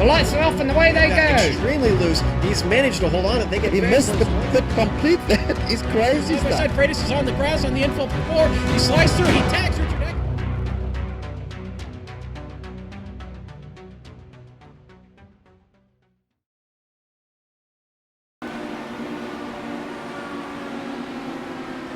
lights are off and away they go. Extremely loose. He's managed to hold on. I think he missed the complete. He's crazy. Side Freitas is on the grass on the infield before. He slides through. He tags Richard Eck.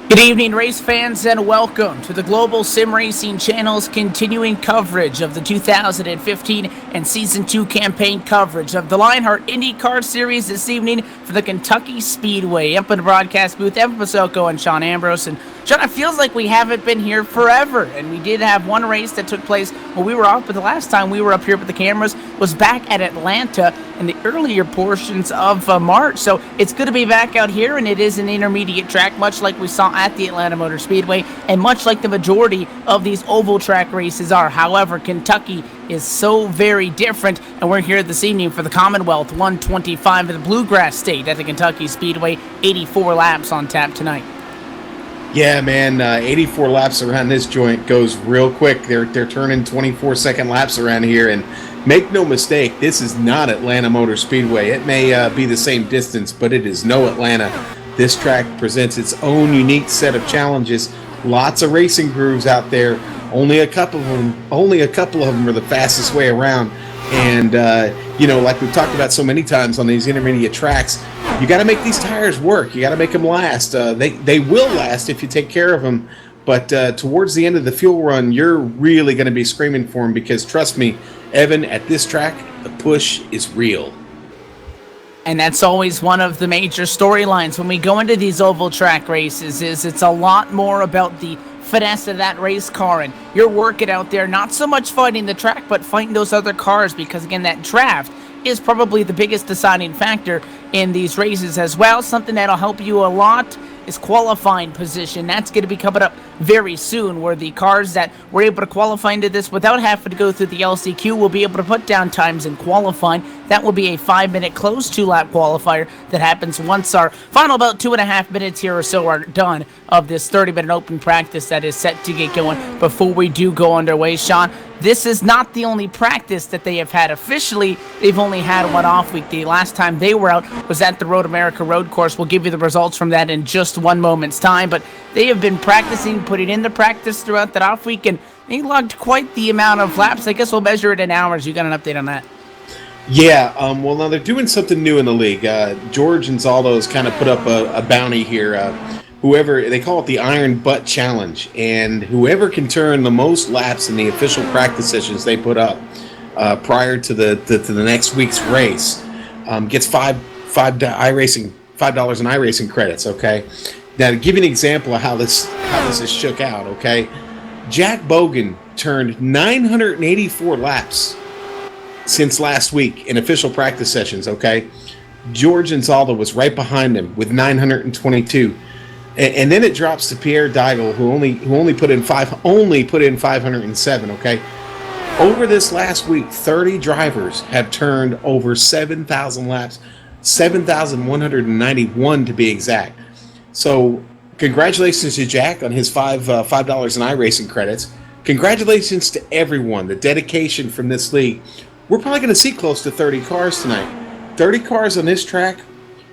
Good evening, race fans, and welcome to the Global Sim Racing Channel's continuing coverage of the 2015 and Season 2 campaign coverage of the LionHeart IndyCar Series this evening for the Kentucky Speedway. Up in the broadcast booth, Evan Pasoko and Sean Ambrose. And Sean, it feels like we haven't been here forever, and we did have one race that took place when we were off, but the last time we were up here with the cameras was back at Atlanta in the earlier portions of March. So it's good to be back out here, and it is an intermediate track, much like we saw at the Atlanta Motor Speedway, and much like the majority of these oval track races are. However, Kentucky is so very different, and we're here this evening for the Commonwealth 125 of the Bluegrass State at the Kentucky Speedway. 84 laps on tap tonight. Yeah, man, 84 laps around this joint goes real quick. They're turning 24-second laps around here, and make no mistake, this is not Atlanta Motor Speedway. It may be the same distance, but it is no Atlanta. This track presents its own unique set of challenges. Lots of racing grooves out there. Only a couple of them are the fastest way around. And like we've talked about so many times on these intermediate tracks, you got to make these tires work. You got to make them last. They will last if you take care of them. But towards the end of the fuel run, you're really going to be screaming for them because, trust me, Evan, at this track, the push is real. And that's always one of the major storylines when we go into these oval track races, is it's a lot more about the finesse of that race car, and you're working out there, not so much fighting the track, but fighting those other cars, because again, that draft is probably the biggest deciding factor in these races as well. Something that'll help you a lot is qualifying position. That's going to be coming up very soon, where the cars that were able to qualify into this without having to go through the LCQ will be able to put down times in qualifying. That will be a 5-minute closed 2-lap qualifier that happens once our final about 2.5 minutes here or so are done of this 30-minute open practice that is set to get going before we do go underway. Sean, this is not the only practice that they have had officially. They've only had one off week. The last time they were out was at the Road America Road Course. We'll give you the results from that in just one moment's time. But they have been practicing, putting into practice throughout that off week, and they logged quite the amount of laps. I guess we'll measure it in hours. You got an update on that? Yeah, well, now they're doing something new in the league. George and Zaldo's kind of put up a bounty here. Whoever, they call it the Iron Butt Challenge, and whoever can turn the most laps in the official practice sessions they put up prior to the next week's race gets $5 in iRacing credits. Okay, now to give you an example of how this is shook out. Okay, Jack Bogan turned 984 laps since last week in official practice sessions. Okay, George and Zaldo was right behind him with 922. And then it drops to Pierre Deigel, who only put in 507. Okay, over this last week, 30 drivers have turned over 7,000 laps, 7,191 to be exact. So, congratulations to Jack on his $5 in iRacing credits. Congratulations to everyone. The dedication from this league. We're probably going to see close to 30 cars tonight. 30 cars on this track.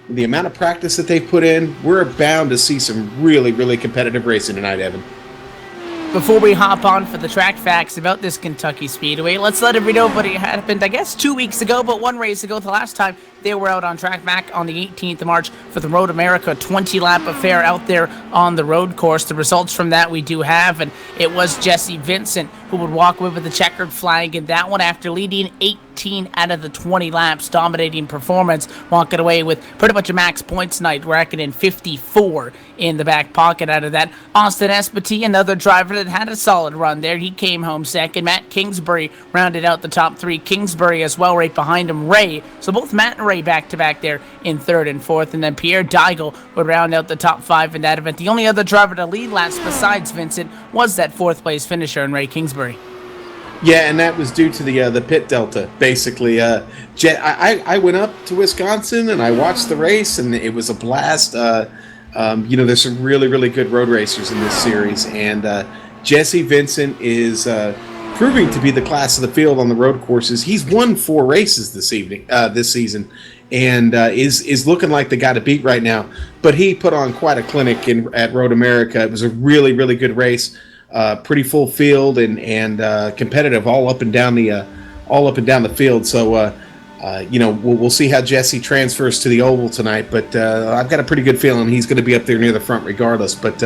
The amount of practice that they put in, we're bound to see some really, really competitive racing tonight, Evan. Before we hop on for the track facts about this Kentucky Speedway, let's let everybody know what happened, I guess, 2 weeks ago, but one race ago, the last time they were out on track back on the 18th of March for the Road America 20-lap affair out there on the road course. The results from that we do have, and it was Jesse Vincent who would walk away with the checkered flag in that one after leading 18 out of the 20 laps, dominating performance, walking away with pretty much a max points night, racking in 54 in the back pocket out of that. Austin Espity, another driver that had a solid run there. He came home second. Matt Kingsbury rounded out the top three. Kingsbury as well right behind him. Ray. So both Matt and Ray back-to-back there in third and fourth. And then Pierre Deigel would round out the top five in that event. The only other driver to lead laps besides Vincent was that fourth-place finisher in Ray Kingsbury. Yeah, and that was due to the pit delta, basically. I went up to Wisconsin, and I watched the race, and it was a blast. There's some really, really good road racers in this series, and Jesse Vincent is proving to be the class of the field on the road courses. He's won 4 races this season, and is looking like the guy to beat right now. But he put on quite a clinic at Road America. It was a really, really good race, pretty full field and competitive all up and down the field. So we'll see how Jesse transfers to the oval tonight. But I've got a pretty good feeling he's going to be up there near the front regardless. But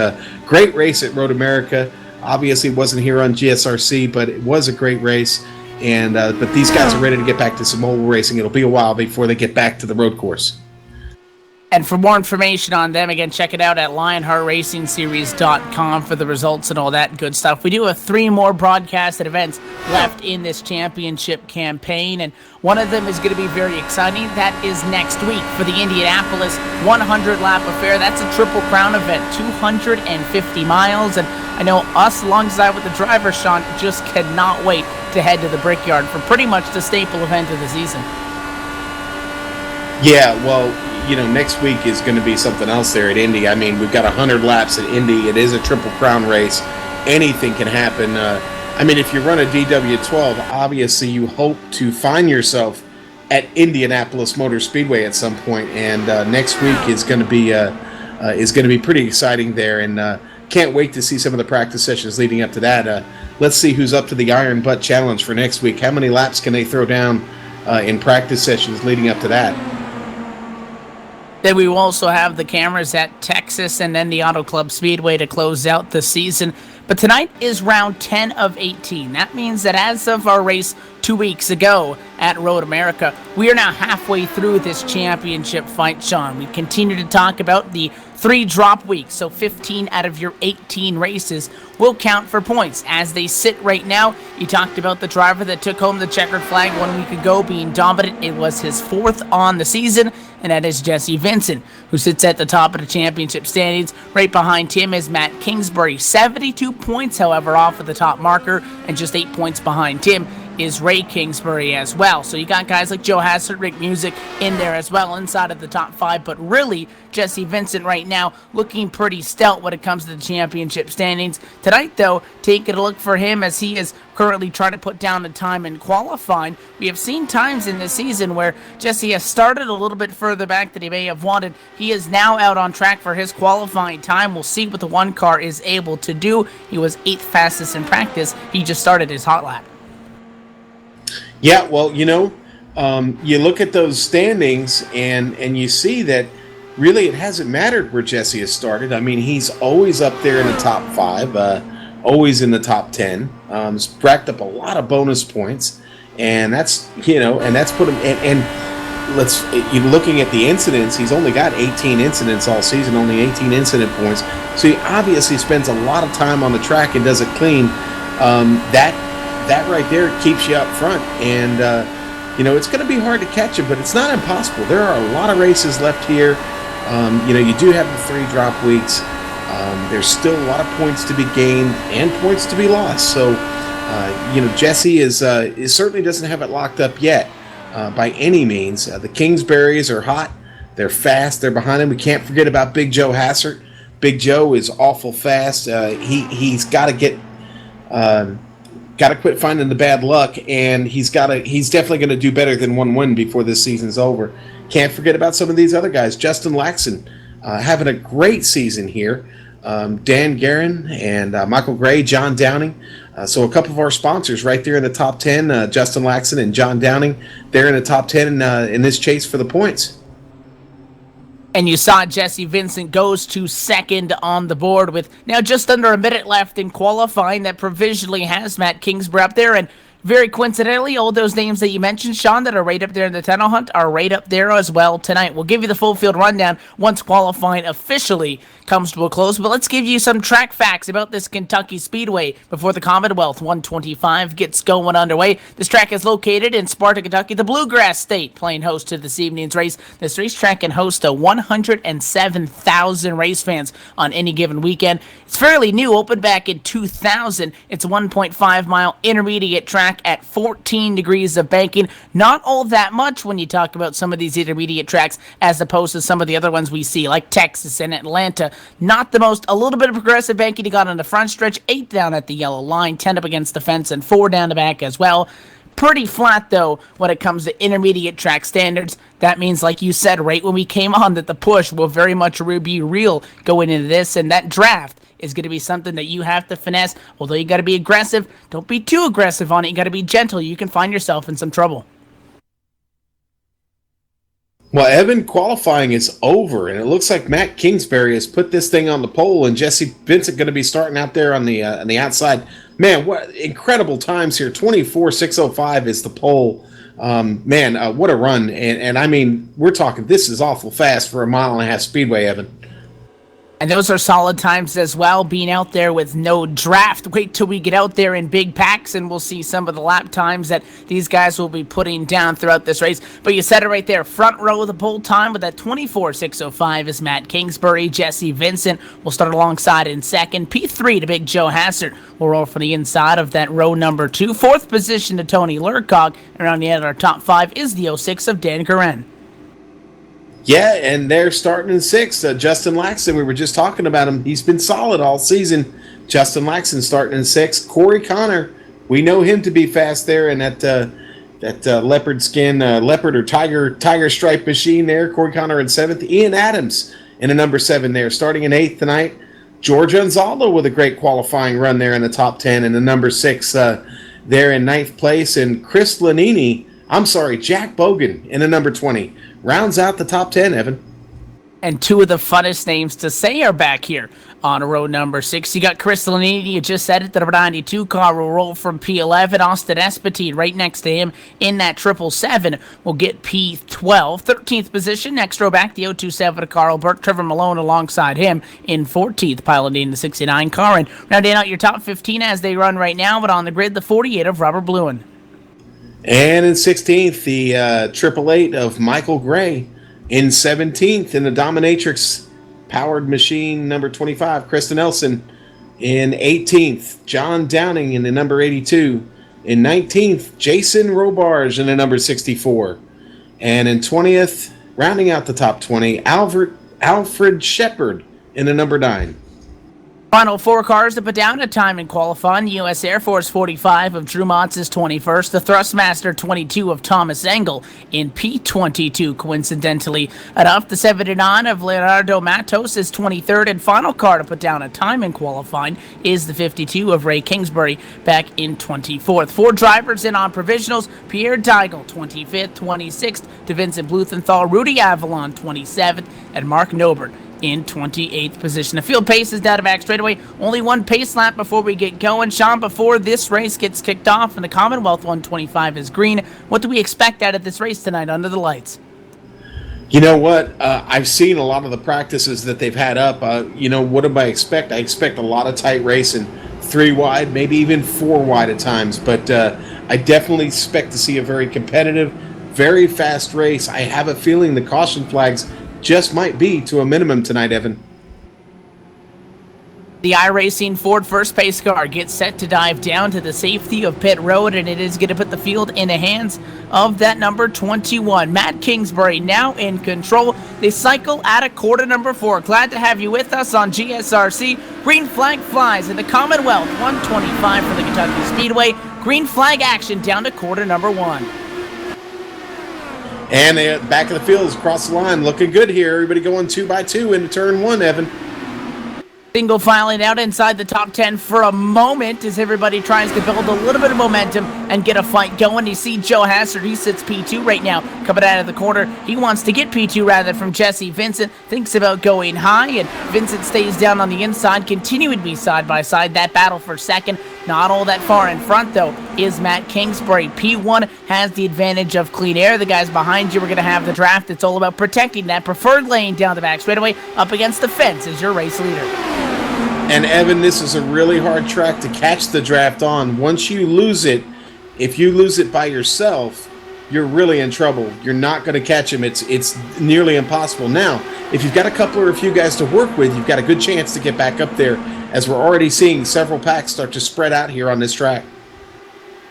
great race at Road America. Obviously, wasn't here on GSRC, but it was a great race. And but these guys are ready to get back to some oval racing. It'll be a while before they get back to the road course. And for more information on them, again, check it out at LionHeartRacingSeries.com for the results and all that good stuff. We do have 3 more broadcasted events left in this championship campaign, and one of them is going to be very exciting. That is next week for the Indianapolis 100-lap affair. That's a Triple Crown event, 250 miles, and I know us alongside with the driver, Sean, just cannot wait to head to the Brickyard for pretty much the staple event of the season. Yeah, well, next week is going to be something else there at Indy. I mean, we've got 100 laps at Indy. It is a Triple Crown race. Anything can happen. If you run a DW12, obviously you hope to find yourself at Indianapolis Motor Speedway at some point. And next week is going to be pretty exciting there. And can't wait to see some of the practice sessions leading up to that. Let's see who's up to the Iron Butt Challenge for next week. How many laps can they throw down in practice sessions leading up to that? Then we will also have the cameras at Texas and then the Auto Club Speedway to close out the season. But tonight is round 10 of 18. That means that as of our race 2 weeks ago at Road America, we are now halfway through this championship fight, Sean. We continue to talk about the 3 drop weeks, so 15 out of your 18 races will count for points. As they sit right now, you talked about the driver that took home the checkered flag 1 week ago being dominant. It was his 4th on the season, and that is Jesse Vincent, who sits at the top of the championship standings. Right behind him is Matt Kingsbury. 72 points, however, off of the top marker, and just 8 points behind him is Ray Kingsbury as well. So you got guys like Joe Hassert, Rick Music in there as well inside of the top 5, but really Jesse Vincent right now looking pretty stout when it comes to the championship standings. Tonight though, taking a look for him as he is currently trying to put down the time in qualifying. We have seen times in this season where Jesse has started a little bit further back than he may have wanted. He is now out on track for his qualifying time. We'll see what the 1 car is able to do. He was 8th fastest in practice. He just started his hot lap. Yeah, well, you look at those standings and you see that really it hasn't mattered where Jesse has started. I mean, he's always up there in the top 5, always in the top 10. He's racked up a lot of bonus points, and that's put him. And you're looking at the incidents. He's only got 18 incidents all season, only 18 incident points. So he obviously spends a lot of time on the track and does it clean. That right there keeps you up front, and it's going to be hard to catch him, but it's not impossible. There are a lot of races left here. You do have the 3 drop weeks. There's still a lot of points to be gained and points to be lost. So, Jesse is certainly doesn't have it locked up yet by any means. The Kingsburys are hot. They're fast. They're behind him. We can't forget about Big Joe Hassert. Big Joe is awful fast. He's got to get. Got to quit finding the bad luck, and he's definitely going to do better than 1 win before this season's over. Can't forget about some of these other guys. Justin Laxon having a great season here. Dan Guerin and Michael Gray, John Downing. So a couple of our sponsors right there in the top 10, Justin Laxon and John Downing. They're in the top 10 in this chase for the points. And you saw Jesse Vincent goes to 2nd on the board with now just under a minute left in qualifying. That provisionally has Matt Kingsbury up there. And very coincidentally, all those names that you mentioned, Sean, that are right up there in the tunnel hunt are right up there as well tonight. We'll give you the full field rundown once qualifying officially comes to a close, but let's give you some track facts about this Kentucky Speedway before the Commonwealth 125 gets going underway. This track is located in Sparta, Kentucky, the Bluegrass State, playing host to this evening's race. This racetrack can host 107,000 race fans on any given weekend. It's fairly new, opened back in 2000. It's a 1.5-mile intermediate track track at 14 degrees of banking. Not all that much when you talk about some of these intermediate tracks as opposed to some of the other ones we see, like Texas and Atlanta. Not the most, a little bit of progressive banking you got on the front stretch, 8 down at the yellow line, 10 up against the fence, and 4 down the back as well. Pretty flat, though, when it comes to intermediate track standards. That means, like you said, right when we came on, that the push will very much be real going into this, and that draft is going to be something that you have to finesse. Although you got to be aggressive, don't be too aggressive on it. You got to be gentle. You can find yourself in some trouble. Well, Evan, qualifying is over, and it looks like Matt Kingsbury has put this thing on the pole, and Jesse Vincent going to be starting out there on the outside. Man, what incredible times here! 24.605 is the pole. What a run! And I mean, we're talking. This is awful fast for a 1.5 mile speedway, Evan. And those are solid times as well, being out there with no draft. Wait till we get out there in big packs, and we'll see some of the lap times that these guys will be putting down throughout this race. But you said it right there, front row of the pole time with that 24.605 is Matt Kingsbury. Jesse Vincent will start alongside in second. P3 to Big Joe Hassert will roll from the inside of that row number 2. Fourth position to Tony Lurkog. And around the end of our top 5 is the 06 of Dan Guerin. Yeah, and they're starting in 6th. Justin Laxton, we were just talking about him. He's been solid all season. Justin Laxton starting in 6th. Corey Connor, we know him to be fast there in that leopard skin, leopard or tiger stripe machine there. Corey Connor in 7th. Ian Adams in a number 7 there, starting in 8th tonight. George Unzalo with a great qualifying run there in the top 10 and the number 6 there in 9th place. And Jack Bogan in a number 20. Rounds out the top 10, Evan. And 2 of the funnest names to say are back here on row number 6. You got Chris Lanini, you just said it, the number 92 car will roll from P11. Austin Espetin right next to him in that 777 will get P12. 13th position, next row back, the 027 of Carl Burke. Trevor Malone alongside him in 14th, piloting the 69 car. And rounding out your top 15 as they run right now, but on the grid, the 48 of Robert Bluen. And in 16th, the 888 of Michael Gray. In 17th, in the Dominatrix powered machine, number 25, Kristen Nelson. In 18th, John Downing in the number 82. In 19th, Jason Robarge in the number 64. And in 20th, rounding out the top 20, Alfred Shepard in the number 9. Final 4 cars to put down a time in qualifying. The U.S. Air Force 45 of Drew Motz is 21st. The Thrustmaster 22 of Thomas Engel in P22, coincidentally enough. The 79 of Leonardo Matos is 23rd. And final car to put down a time in qualifying is the 52 of Ray Kingsbury back in 24th. 4 drivers in on provisionals. Pierre Deigel, 25th, 26th to Vincent Bluthenthal, Rudy Avalon, 27th, and Mark Nobert in 28th position. The field pace is down to back straightaway. Only 1 pace lap before we get going. Sean, before this race gets kicked off and the Commonwealth 125 is green, what do we expect out of this race tonight under the lights? You know what? I've seen a lot of the practices that they've had up. What do I expect? I expect a lot of tight racing, 3 wide, maybe even 4 wide at times. But I definitely expect to see a very competitive, very fast race. I have a feeling the caution flags just might be to a minimum tonight, Evan. The iRacing Ford first pace car gets set to dive down to the safety of pit road, and it is going to put the field in the hands of that number 21. Matt Kingsbury now in control. They cycle at a quarter number 4. Glad to have you with us on GSRC. Green flag flies in the Commonwealth 125 for the Kentucky Speedway. Green flag action down to quarter number 1. And the back of the field is across the line. Looking good here. Everybody going 2 by 2 into turn 1, Evan. Single filing out inside the top 10 for a moment as everybody tries to build a little bit of momentum and get a fight going. You see Joe Hassard, he sits P2 right now, coming out of the corner. He wants to get P2 rather from Jesse Vincent. Thinks about going high, and Vincent stays down on the inside, continuing to be side by side. That battle for second, not all that far in front, though, is Matt Kingsbury. P1 has the advantage of clean air. The guys behind you are going to have the draft. It's all about protecting that preferred lane down the back straightaway up against the fence as your race leader. And Evan, this is a really hard track to catch the draft on. Once you lose it, if you lose it by yourself, you're really in trouble. You're not going to catch him. It's nearly impossible. Now, if you've got a couple or a few guys to work with, you've got a good chance to get back up there, as we're already seeing several packs start to spread out here on this track.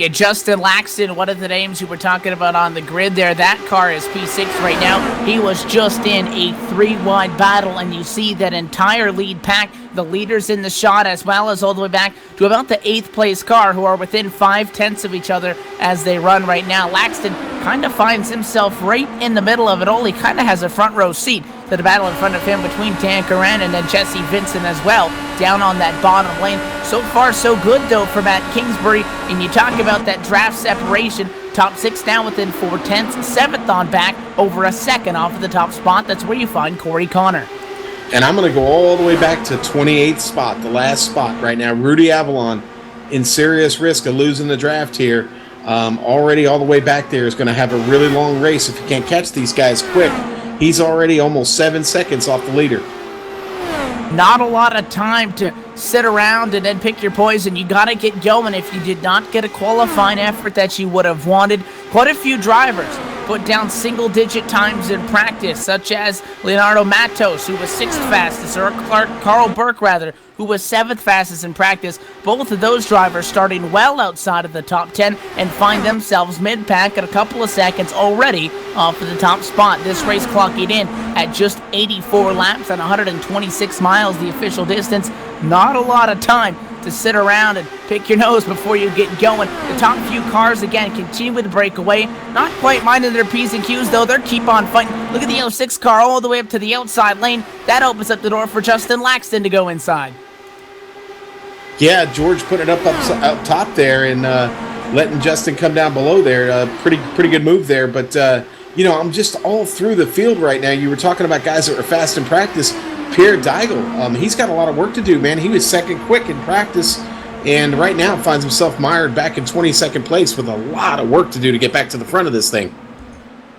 Yeah, Justin Laxton, one of the names who we're talking about on the grid there. That car is P6 right now. He was just in a 3-wide battle, and you see that entire lead pack, the leaders in the shot, as well as all the way back to about the 8th place car, who are within 5/10 of each other as they run right now. Laxton kind of finds himself right in the middle of it all. He kind of has a front row seat to the battle in front of him between Dan Curran and then Jesse Vincent as well, down on that bottom lane. So far, so good, though, for Matt Kingsbury. And you talk about that draft separation. Top 6 now within 4/10, 7th on back, over a second off of the top spot. That's where you find Corey Connor. And I'm going to go all the way back to 28th spot, the last spot right now. Rudy Avalon in serious risk of losing the draft here. Already all the way back there is going to have a really long race if you can't catch these guys quick. He's already almost 7 seconds off the leader. Not a lot of time to sit around and then pick your poison. You got to get going if you did not get a qualifying effort that you would have wanted. Quite a few drivers put down single-digit times in practice, such as Leonardo Matos, who was 6th fastest, or Carl Burke, who was 7th fastest in practice. Both of those drivers starting well outside of the top 10 and find themselves mid-pack at a couple of seconds already off of the top spot. This race clocking in at just 84 laps and 126 miles, the official distance. Not a lot of time to sit around and pick your nose before you get going. The top few cars, again, continue to break away. Not quite minding their P's and Q's, though. They're keep on fighting. Look at the 06 car all the way up to the outside lane. That opens up the door for Justin Laxton to go inside. Yeah, George put it up top there and letting Justin come down below there. Pretty good move there. But, I'm just all through the field right now. You were talking about guys that were fast in practice. Pierre Deigel, he's got a lot of work to do, man. He was second quick in practice, and right now finds himself mired back in 22nd place with a lot of work to do to get back to the front of this thing.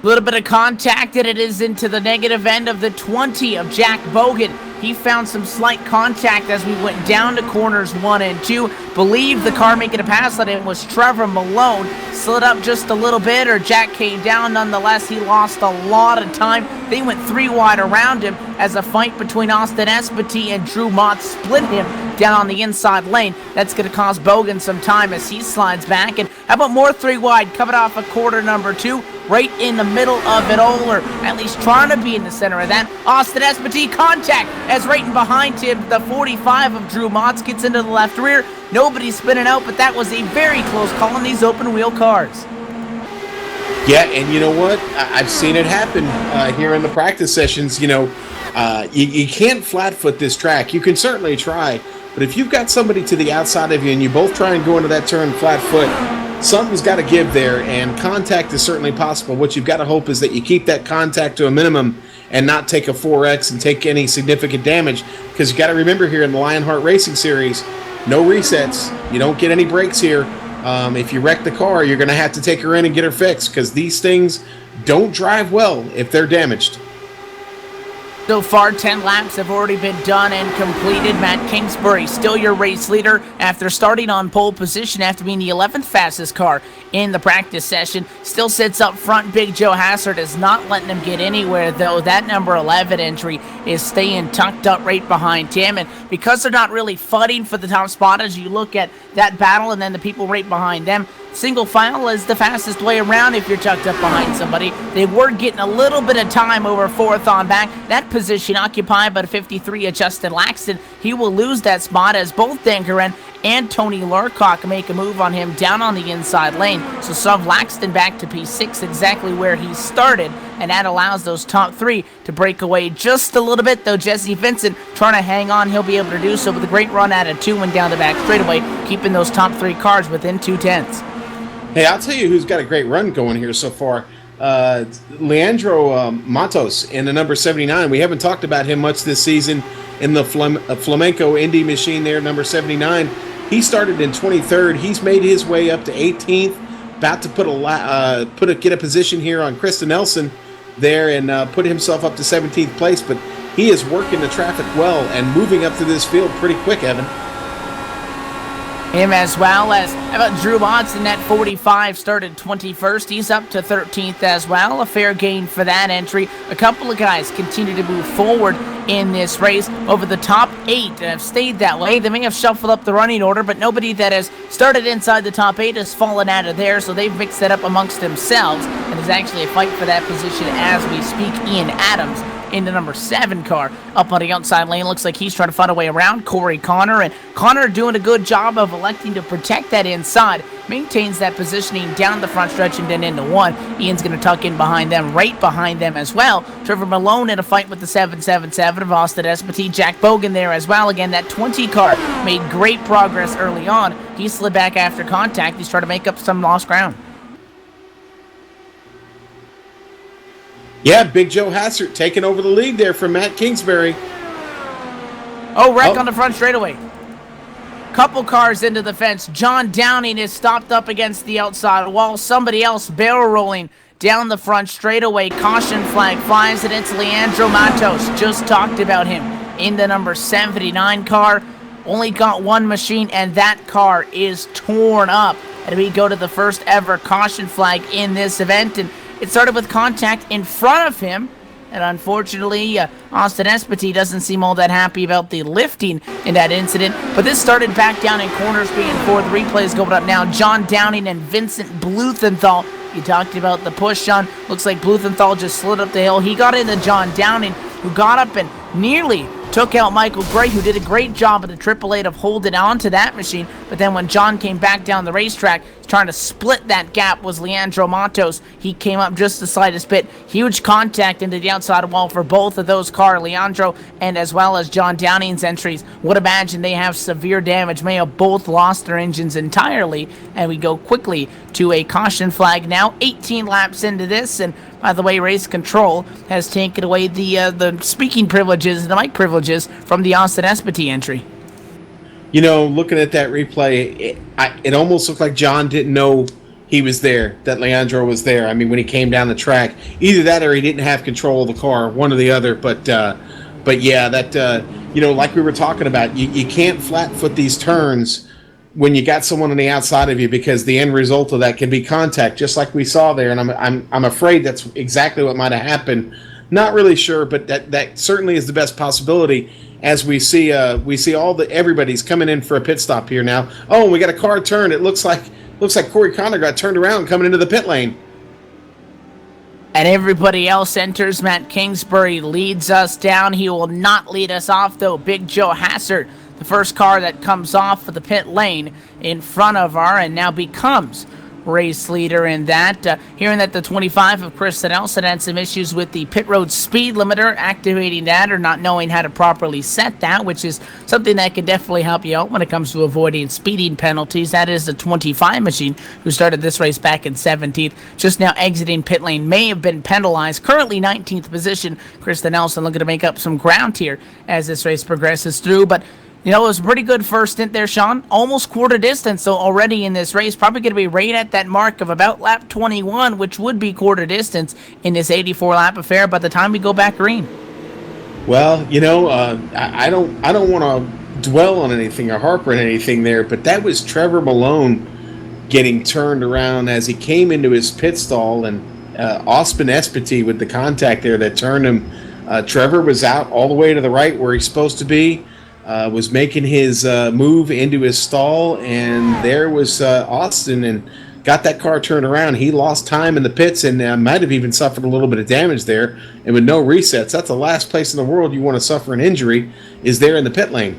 A little bit of contact, and it is into the negative end of the 20 of Jack Bogan. He found some slight contact as we went down to corners 1 and 2. Believe the car making a pass on him was Trevor Malone. Slid up just a little bit, or Jack came down nonetheless. He lost a lot of time. They went 3 wide around him as a fight between Austin Espetit and Drew Mott split him down on the inside lane. That's going to cause Bogan some time as he slides back. And how about more 3 wide coming off of quarter number 2? Right in the middle of it all, or at least trying to be in the center of that. Austin Espetit contact as right in behind him, the 45 of Drew Motz gets into the left rear. Nobody's spinning out, but that was a very close call on these open wheel cars. Yeah, and you know what? I've seen it happen here in the practice sessions. You can't flat foot this track. You can certainly try, but if you've got somebody to the outside of you and you both try and go into that turn flat foot, something's got to give there, and contact is certainly possible. What you've got to hope is that you keep that contact to a minimum and not take a 4X and take any significant damage, because you got to remember here in the LionHeart Racing Series, no resets. You don't get any breaks here. If you wreck the car, you're going to have to take her in and get her fixed, because these things don't drive well if they're damaged. So far, 10 laps have already been done and completed. Matt Kingsbury, still your race leader after starting on pole position after being the 11th fastest car in the practice session. Still sits up front. Big Joe Hassard is not letting him get anywhere, though. That number 11 entry is staying tucked up right behind him. And because they're not really fighting for the top spot, as you look at that battle and then the people right behind them, single file is the fastest way around if you're tucked up behind somebody. They were getting a little bit of time over 4th on back. That position occupied by 53 of Justin Laxton. He will lose that spot as both Dan Curran and Tony Lurcock make a move on him down on the inside lane. So shove Laxton back to P6, exactly where he started, and that allows those top 3 to break away just a little bit, though Jesse Vincent trying to hang on. He'll be able to do so with a great run out of 2 and down the back straightaway, keeping those top 3 cars within 2/10. Hey, I'll tell you who's got a great run going here so far. Leandro Matos in the number 79. We haven't talked about him much this season in the Flamenco Indy machine there, number 79. He started in 23rd. He's made his way up to 18th. About to get a position here on Krista Nelson there and put himself up to 17th place. But he is working the traffic well and moving up to this field pretty quick, Evan. Him as well as, how about Drew Watson at 45, started 21st. He's up to 13th as well. A fair gain for that entry. A couple of guys continue to move forward in this race. Over the top 8 have stayed that way. They may have shuffled up the running order, but nobody that has started inside the top 8 has fallen out of there, so they've mixed it up amongst themselves, and there's actually a fight for that position as we speak. Ian Adams in the number 7 car up on the outside lane. Looks like he's trying to find a way around Corey Connor, and Connor doing a good job of electing to protect that inside. Maintains that positioning down the front stretch and then into 1. Ian's going to tuck in behind them, right behind them as well. Trevor Malone in a fight with the 777 of Austin Espity. Jack Bogan there as well. Again, that 20 car made great progress early on. He slid back after contact. He's trying to make up some lost ground. Yeah, Big Joe Hassert taking over the lead there from Matt Kingsbury. Oh, wreck on the front straightaway. Couple cars into the fence. John Downing is stopped up against the outside wall. Somebody else barrel rolling down the front straightaway. Caution flag flies, and it's Leandro Matos. Just talked about him in the number 79 car. Only got one machine, and that car is torn up. And we go to the first ever caution flag in this event, and it started with contact in front of him, and unfortunately, Austin Espity doesn't seem all that happy about the lifting in that incident, but this started back down in corners being 4. The replays going up now. John Downing and Vincent Bluthenthal. You talked about the push, John. Looks like Bluthenthal just slid up the hill. He got into John Downing, who got up and nearly took out Michael Gray, who did a great job at the Triple Eight of holding on to that machine. But then when John came back down the racetrack, trying to split that gap was Leandro Matos. He came up just the slightest bit. Huge contact into the outside wall for both of those cars, Leandro and as well as John Downing's entries. Would imagine they have severe damage. May have both lost their engines entirely. And we go quickly to a caution flag now. 18 laps into this, and by the way, race control has taken away the speaking privileges and the mic privileges from the Austin Espity entry. You know, looking at that replay, it almost looked like John didn't know he was there, that Leandro was there. I mean, when he came down the track, either that or he didn't have control of the car, one or the other. But yeah, that like we were talking about, you can't flat foot these turns when you got someone on the outside of you, because the end result of that can be contact, just like we saw there. And I'm afraid that's exactly what might have happened. Not really sure, but that certainly is the best possibility. As we see everybody's coming in for a pit stop here now. Oh, we got a car turn. It looks like Corey Connor got turned around coming into the pit lane. And everybody else enters. Matt Kingsbury leads us down. He will not lead us off, though. Big Joe Hassert, the first car that comes off of the pit lane in front of our, and now becomes race leader in that. Hearing that the 25 of Chris Nelson had some issues with the pit road speed limiter, activating that or not knowing how to properly set that, which is something that can definitely help you out when it comes to avoiding speeding penalties. That is the 25 machine, who started this race back in 17th. Just now exiting pit lane, may have been penalized. Currently 19th position. Chris Nelson looking to make up some ground here as this race progresses through, but it was a pretty good first stint there, Sean. Almost quarter distance, so already in this race. Probably going to be right at that mark of about lap 21, which would be quarter distance in this 84-lap affair by the time we go back green. Well, I don't want to dwell on anything or harp on anything there, but that was Trevor Malone getting turned around as he came into his pit stall, and Austin Espity with the contact there that turned him. Trevor was out all the way to the right where he's supposed to be. Was making his move into his stall, and there was Austin, and got that car turned around. He lost time in the pits and might have even suffered a little bit of damage there. And with no resets, that's the last place in the world you want to suffer an injury, is there in the pit lane.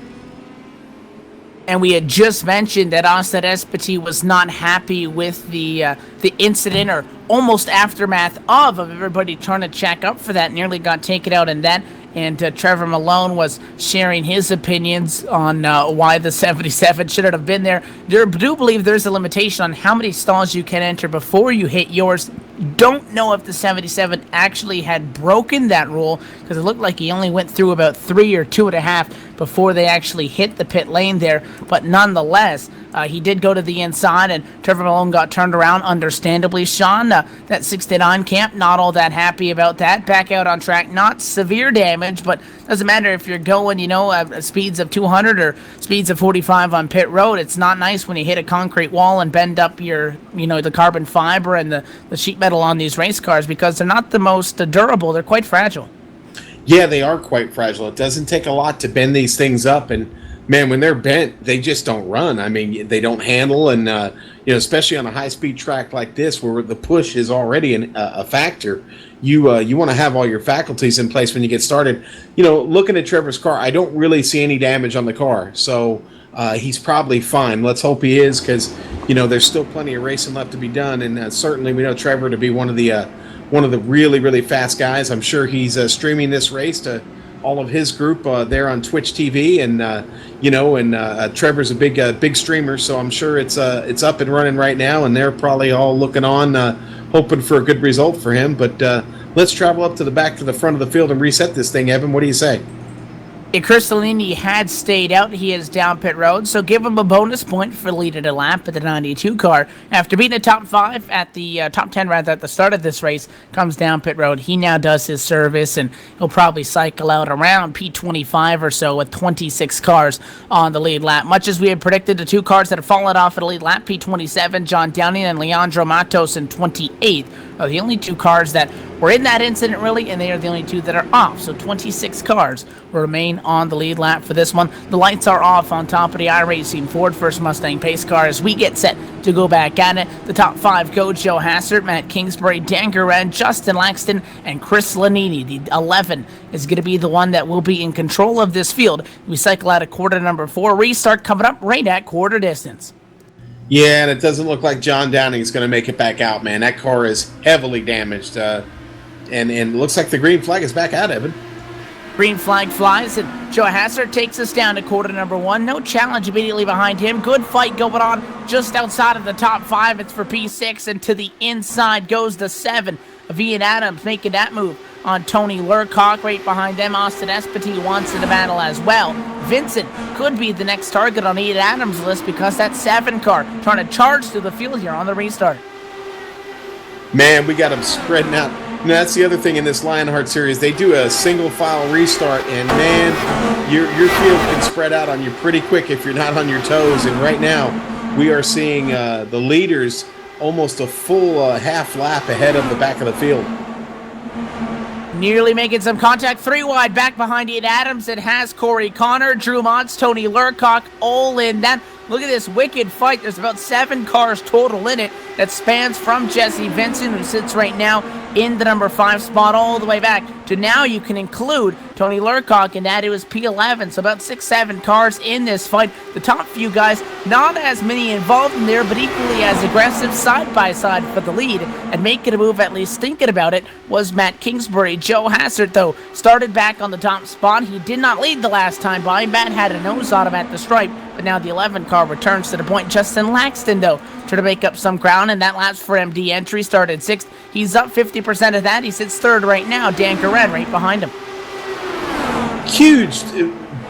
And we had just mentioned that Austin Espity was not happy with the incident, or almost aftermath of everybody trying to check up for that. Nearly got taken out in that. And Trevor Malone was sharing his opinions on why the 77 shouldn't have been there. I do believe there's a limitation on how many stalls you can enter before you hit yours. Don't know if the 77 actually had broken that rule, because it looked like he only went through about 3 or 2.5 before they actually hit the pit lane there. But nonetheless, he did go to the inside, and Trevor Malone got turned around, understandably. Sean, that 69 camp, not all that happy about that. Back out on track, not severe damage, but doesn't matter if you're going, speeds of 200 or speeds of 45 on pit road. It's not nice when you hit a concrete wall and bend up your, the carbon fiber and the sheet metal on these race cars, because they're not the most durable. They're quite fragile. Yeah, they are quite fragile. It doesn't take a lot to bend these things up, and man, when they're bent, they just don't run. I mean, they don't handle, and especially on a high-speed track like this, where the push is already a factor. You want to have all your faculties in place when you get started. Looking at Trevor's car, I don't really see any damage on the car, so he's probably fine. Let's hope he is, because there's still plenty of racing left to be done, and certainly we know Trevor to be one of the really, really fast guys. I'm sure he's streaming this race to all of his group there on Twitch TV, and Trevor's a big streamer, so I'm sure it's up and running right now, and they're probably all looking on, hoping for a good result for him. But let's travel up to the back to the front of the field and reset this thing, Evan. What do you say? Chris Salini had stayed out. He is down pit road, so give him a bonus point for leading a lap at the 92 car. After being a top 5 at the top 10 rather at the start of this race, comes down pit road. He now does his service, and he'll probably cycle out around P25 or so with 26 cars on the lead lap. Much as we had predicted, the 2 cars that have fallen off at the lead lap, P27, John Downing and Leandro Matos in 28th, are the only 2 cars that were in that incident, really, and they are the only 2 that are off. So 26 cars will remain on the lead lap for this one. The lights are off on top of the iRacing Ford First Mustang pace car as we get set to go back at it. The top 5 go Joe Hassert, Matt Kingsbury, Dan Guerin, Justin Laxton, and Chris Lanini. The 11 is going to be the one that will be in control of this field. We cycle out of quarter number 4. Restart coming up right at quarter distance. Yeah, and it doesn't look like John Downing is going to make it back out, man. That car is heavily damaged. And it looks like the green flag is back out, Evan. Green flag flies, and Joe Hassert takes us down to quarter number 1. No challenge immediately behind him. Good fight going on just outside of the top 5. It's for P6, and to the inside goes the 7 of Ian Adams, making that move on Tony Lurcock. Right behind them, Austin Espity wants in the battle as well. Vincent could be the next target on Ian Adams' list because that 7 car trying to charge through the field here on the restart. Man, we got them spreading out. That's the other thing in this LionHeart series. They do a single file restart, and man, your field can spread out on you pretty quick if you're not on your toes. And right now, we are seeing the leaders almost a full half lap ahead of the back of the field. Nearly making some contact, 3 wide back behind Ian Adams. It has Corey Connor, Drew Motz, Tony Lurcock all in that. Look at this wicked fight. There's about 7 cars total in it that spans from Jesse Vincent, who sits right now in the number 5 spot, all the way back to now you can include Tony Lurcock, and that it was P11. So about 6-7 cars in this fight. The top few guys, not as many involved in there, but equally as aggressive side by side for the lead and making a move, at least thinking about it, was Matt Kingsbury. Joe Hassert, though, started back on the top spot. He did not lead the last time by. Matt had a nose on him at the stripe, but now the 11 car returns to the point. Justin Laxton, though, trying to make up some ground, and that laps for MD entry started 6th. He's up 50% of that. He sits 3rd right now. Dan Guerin right behind him. Huge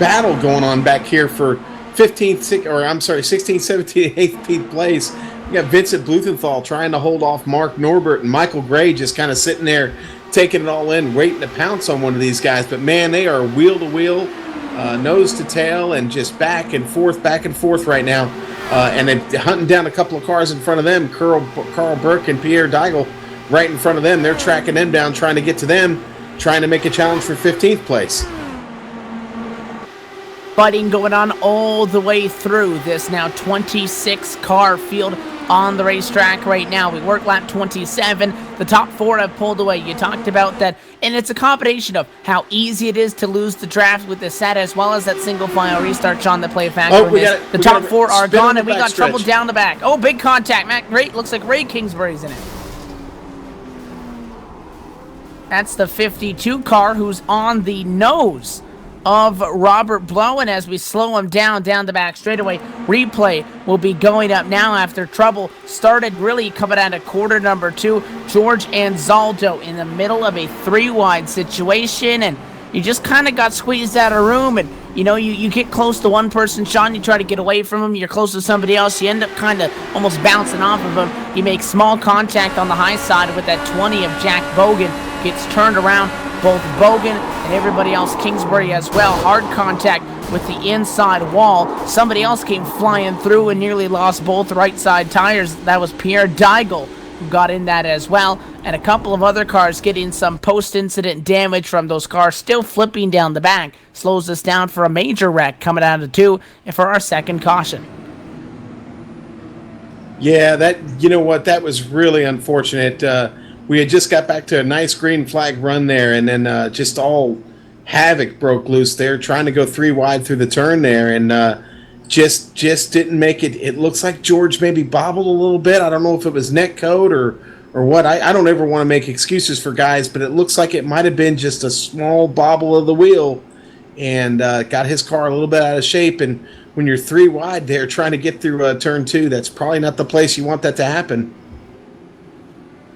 battle going on back here for 16th, 17th, 8th place. We got Vincent Bluthenthal trying to hold off Mark Norbert, and Michael Gray just kind of sitting there taking it all in, waiting to pounce on one of these guys. But man, they are wheel to wheel, nose to tail, and just back and forth right now. And then hunting down a couple of cars in front of them, Carl Burke and Pierre Deigel right in front of them. They're tracking them down, trying to get to them, trying to make a challenge for 15th place. Fighting going on all the way through this now 26 car field on the racetrack right now. We work lap 27. The top 4 have pulled away. You talked about that, and it's a combination of how easy it is to lose the draft with the set, as well as that single file restart, John, that play factor in this. The top 4 are gone, and we got trouble down the back. Oh, big contact, Matt. Great. Looks like Ray Kingsbury's in it. That's the 52 car who's on the nose of Robert Blow, and as we slow him down the back straightaway, replay will be going up now after trouble started really coming out of quarter number 2. George Anzaldo in the middle of a 3-wide situation, and you just kind of got squeezed out of room, and you get close to one person, Sean, you try to get away from him, you're close to somebody else, you end up kind of almost bouncing off of him. You make small contact on the high side with that 20 of Jack Bogan, gets turned around, both Bogan and everybody else, Kingsbury as well, hard contact with the inside wall. Somebody else came flying through and nearly lost both right side tires. That was Pierre Deigel who got in that as well. and a couple of other cars getting some post-incident damage from those cars still flipping down the back. Slows us down for a major wreck coming out of 2 and for our second caution. Yeah, that was really unfortunate. We had just got back to a nice green flag run there, and then just all havoc broke loose there, trying to go 3 wide through the turn there, and just didn't make it. It looks like George maybe bobbled a little bit. I don't know if it was net code or what. I don't ever want to make excuses for guys, but it looks like it might have been just a small bobble of the wheel, and got his car a little bit out of shape. And when you're 3 wide there trying to get through turn 2, that's probably not the place you want that to happen.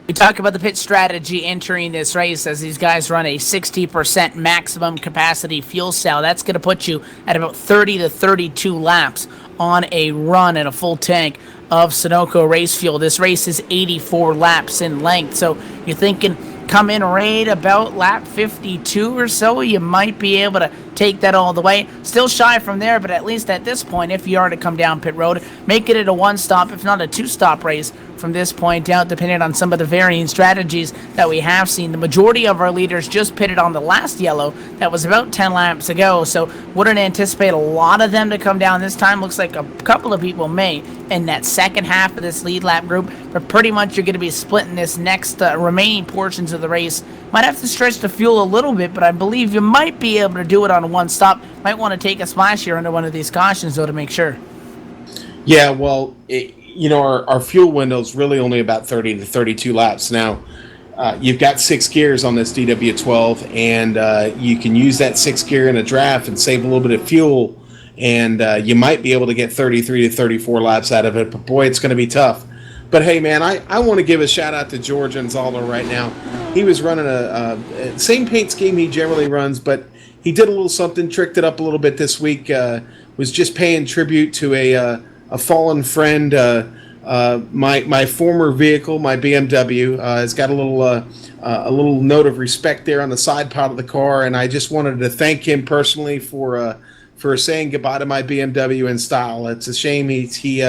We talk about the pit strategy entering this race as these guys run a 60% maximum capacity fuel cell. That's going to put you at about 30 to 32 laps on a run in a full tank of Sunoco race fuel. This race is 84 laps in length, so you're thinking come in right about lap 52 or so, you might be able to take that all the way. Still shy from there, but at least at this point, if you are to come down pit road, make it a 1-stop, if not a 2-stop race from this point out, depending on some of the varying strategies that we have seen. The majority of our leaders just pitted on the last yellow. That was about 10 laps ago, so wouldn't anticipate a lot of them to come down this time. Looks like a couple of people may in that second half of this lead lap group, but pretty much you're going to be splitting this next remaining portions of the race. Might have to stretch the fuel a little bit, but I believe you might be able to do it on a 1-stop. Might want to take a splash here under one of these cautions, though, to make sure. Yeah, well, our fuel window is really only about 30 to 32 laps. Now, you've got 6 gears on this DW12, and you can use that 6th gear in a draft and save a little bit of fuel, and you might be able to get 33 to 34 laps out of it, but boy, it's going to be tough. But hey, man, I want to give a shout out to George Anzaldo right now. He was running a same paint scheme he generally runs, but he did a little something, tricked it up a little bit this week. Was just paying tribute to a fallen friend. My former vehicle, my BMW, has got a little note of respect there on the side part of the car, and I just wanted to thank him personally for saying goodbye to my BMW in style. It's a shame he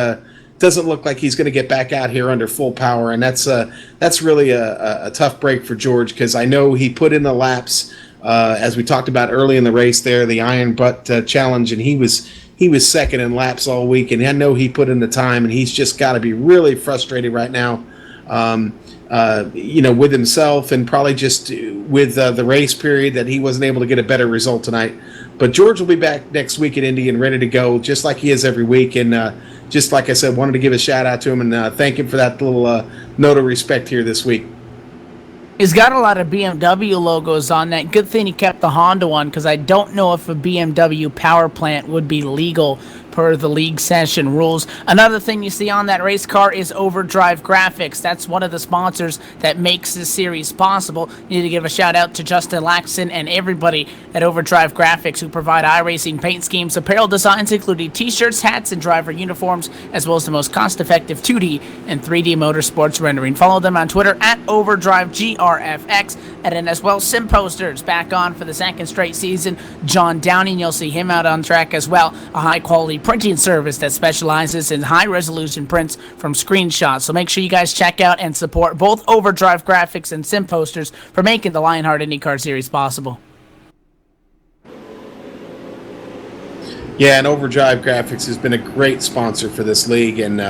doesn't look like he's going to get back out here under full power, and that's really a tough break for George, because I know he put in the laps, as we talked about early in the race there, the Iron Butt Challenge, and he was second in laps all week, and I know he put in the time, and he's just got to be really frustrated right now, with himself, and probably just with the race period that he wasn't able to get a better result tonight. But George will be back next week at Indy and ready to go, just like he is every week. And just like I said, wanted to give a shout out to him and thank him for that little note of respect here this week. He's got a lot of BMW logos on that. Good thing he kept the Honda one, because I don't know if a BMW power plant would be legal per the league session rules. Another thing you see on that race car is Overdrive Graphics. That's one of the sponsors that makes this series possible. You need to give a shout out to Justin Laxton and everybody at Overdrive Graphics who provide iRacing paint schemes, apparel designs including t-shirts, hats, and driver uniforms, as well as the most cost-effective 2D and 3D motorsports rendering. Follow them on Twitter at OverdriveGRFX, and then as well Sim Posters back on for the second straight season. John Downing, you'll see him out on track as well. A high-quality printing service that specializes in high-resolution prints from screenshots. So make sure you guys check out and support both Overdrive Graphics and Sim Posters for making the LionHeart IndyCar Series possible. Yeah, and Overdrive Graphics has been a great sponsor for this league, and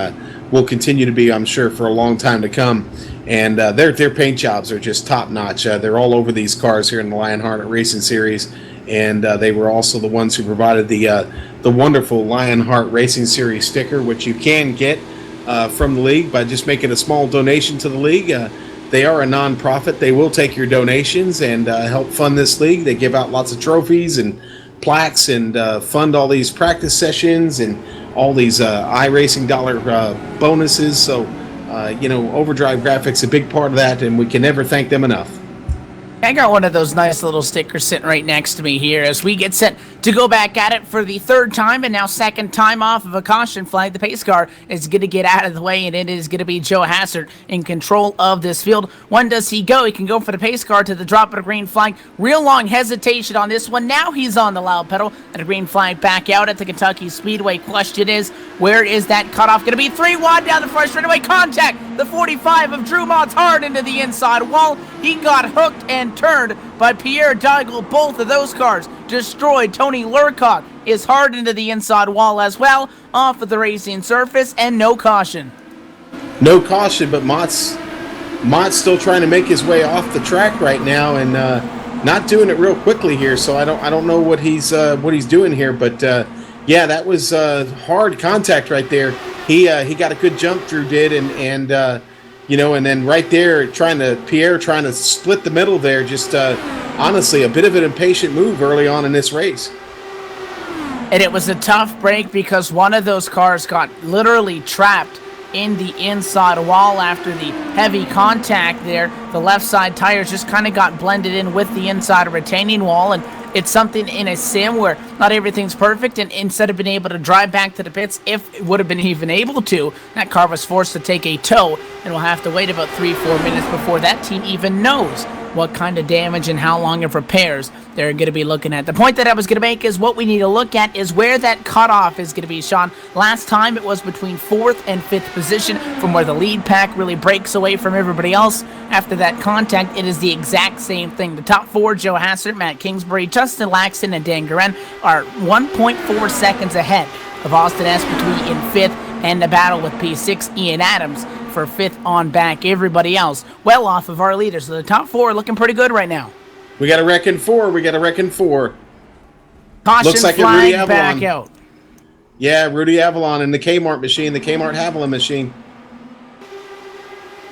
will continue to be, I'm sure, for a long time to come. And their paint jobs are just top-notch. They're all over these cars here in the LionHeart Racing Series, and they were also the ones who provided the wonderful LionHeart Racing Series sticker, which you can get from the league by just making a small donation to the league. They are a non-profit. They will take your donations and help fund this league. They give out lots of trophies and plaques and fund all these practice sessions and all these iRacing dollar bonuses. So, Overdrive Graphics, a big part of that, and we can never thank them enough. I got one of those nice little stickers sitting right next to me here as we get set to go back at it for the third time and now second time off of a caution flag. The pace car is going to get out of the way, and it is going to be Joe Hassert in control of this field. When does he go? He can go for the pace car to the drop of a green flag. Real long hesitation on this one. Now he's on the loud pedal and a green flag back out at the Kentucky Speedway. Question is, where is that cutoff going to be? 3 wide down the front straightaway. Contact the 45 of Drew Mott's hard into the inside wall. He got hooked and turned by Pierre Daigle. Both of those cars destroyed. Tony Lurcock is hard into the inside wall as well, off of the racing surface, and no caution. No caution, but Mott's still trying to make his way off the track right now, and not doing it real quickly here. So I don't know what he's doing here, but yeah, that was hard contact right there. He got a good jump, Drew did, and then right there, Pierre trying to split the middle there. Just honestly, a bit of an impatient move early on in this race. And it was a tough break because one of those cars got literally trapped in the inside wall after the heavy contact there. The left side tires just kind of got blended in with the inside retaining wall, and it's something in a sim where not everything's perfect, and instead of being able to drive back to the pits, if it would have been even able to, that car was forced to take a tow, and will have to wait about 3-4 minutes before that team even knows what kind of damage and how long of repairs they're going to be looking at. The point that I was going to make is what we need to look at is where that cutoff is going to be, Sean. Last time it was between 4th and 5th position from where the lead pack really breaks away from everybody else. After that contact, it is the exact same thing. The top 4, Joe Hassert, Matt Kingsbury, Justin Laxton, and Dan Guerin, are 1.4 seconds ahead of Austin Espetui in 5th, and the battle with P6, Ian Adams, for 5th on back. Everybody else well off of our leaders. So the top 4 are looking pretty good right now. We got to reckon 4. Caution Looks like flag Rudy Avalon back out. Yeah, Rudy Avalon in the Kmart machine, the Kmart Haviland machine.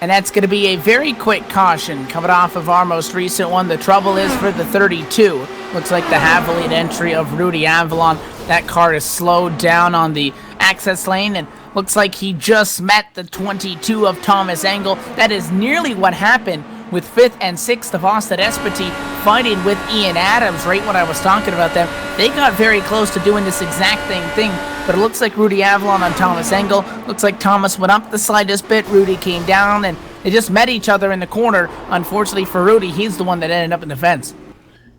And that's going to be a very quick caution coming off of our most recent one. The trouble is for the 32. Looks like the Haviland entry of Rudy Avalon. That car is slowed down on the access lane, and looks like he just met the 22 of Thomas Engel. That is nearly what happened with 5th and 6th of Austin Espetui fighting with Ian Adams, right when I was talking about them. They got very close to doing this exact same thing, but it looks like Rudy Avalon on Thomas Engel. Looks like Thomas went up the slightest bit, Rudy came down, and they just met each other in the corner. Unfortunately for Rudy, he's the one that ended up in the fence.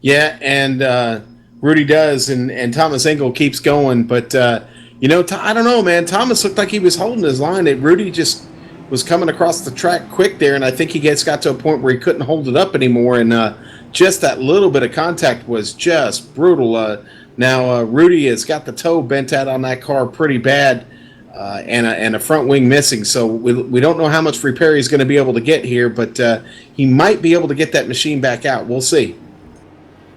Yeah, and Rudy does, and Thomas Engel keeps going, but I don't know, man. Thomas looked like he was holding his line. Rudy just was coming across the track quick there, and I think he got to a point where he couldn't hold it up anymore, and just that little bit of contact was just brutal. Now Rudy has got the toe bent out on that car pretty bad, and a front wing missing, so we don't know how much repair he's going to be able to get here, but he might be able to get that machine back out. We'll see.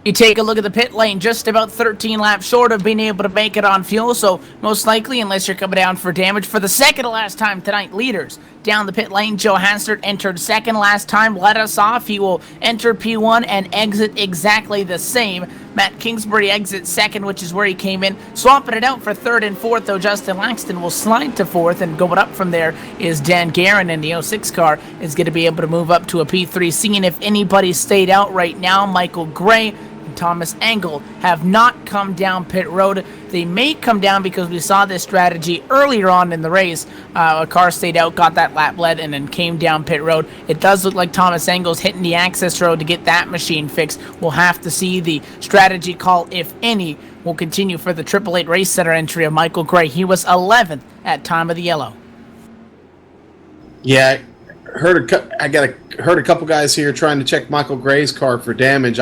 You take a look at the pit lane, just about 13 laps short of being able to make it on fuel, so most likely, unless you're coming down for damage for the second to last time tonight, leaders down the pit lane. Joe Hassert entered second last time, let us off. He will enter P1 and exit exactly the same. Matt Kingsbury exits second, which is where he came in. Swapping it out for 3rd and 4th, though, Justin Laxton will slide to 4th, and going up from there is Dan Guerin, and the 06 car is going to be able to move up to a P3. Seeing if anybody stayed out right now, Michael Gray, Thomas Engel have not come down pit road. They may come down because we saw this strategy earlier on in the race. A car stayed out, got that lap lead, and then came down pit road. It does look like Thomas Engel's hitting the access road to get that machine fixed. We'll have to see the strategy call, if any, will continue for the 888 Race Center entry of Michael Gray. He was 11th at time of the yellow. Yeah, heard a couple guys here trying to check Michael Gray's car for damage.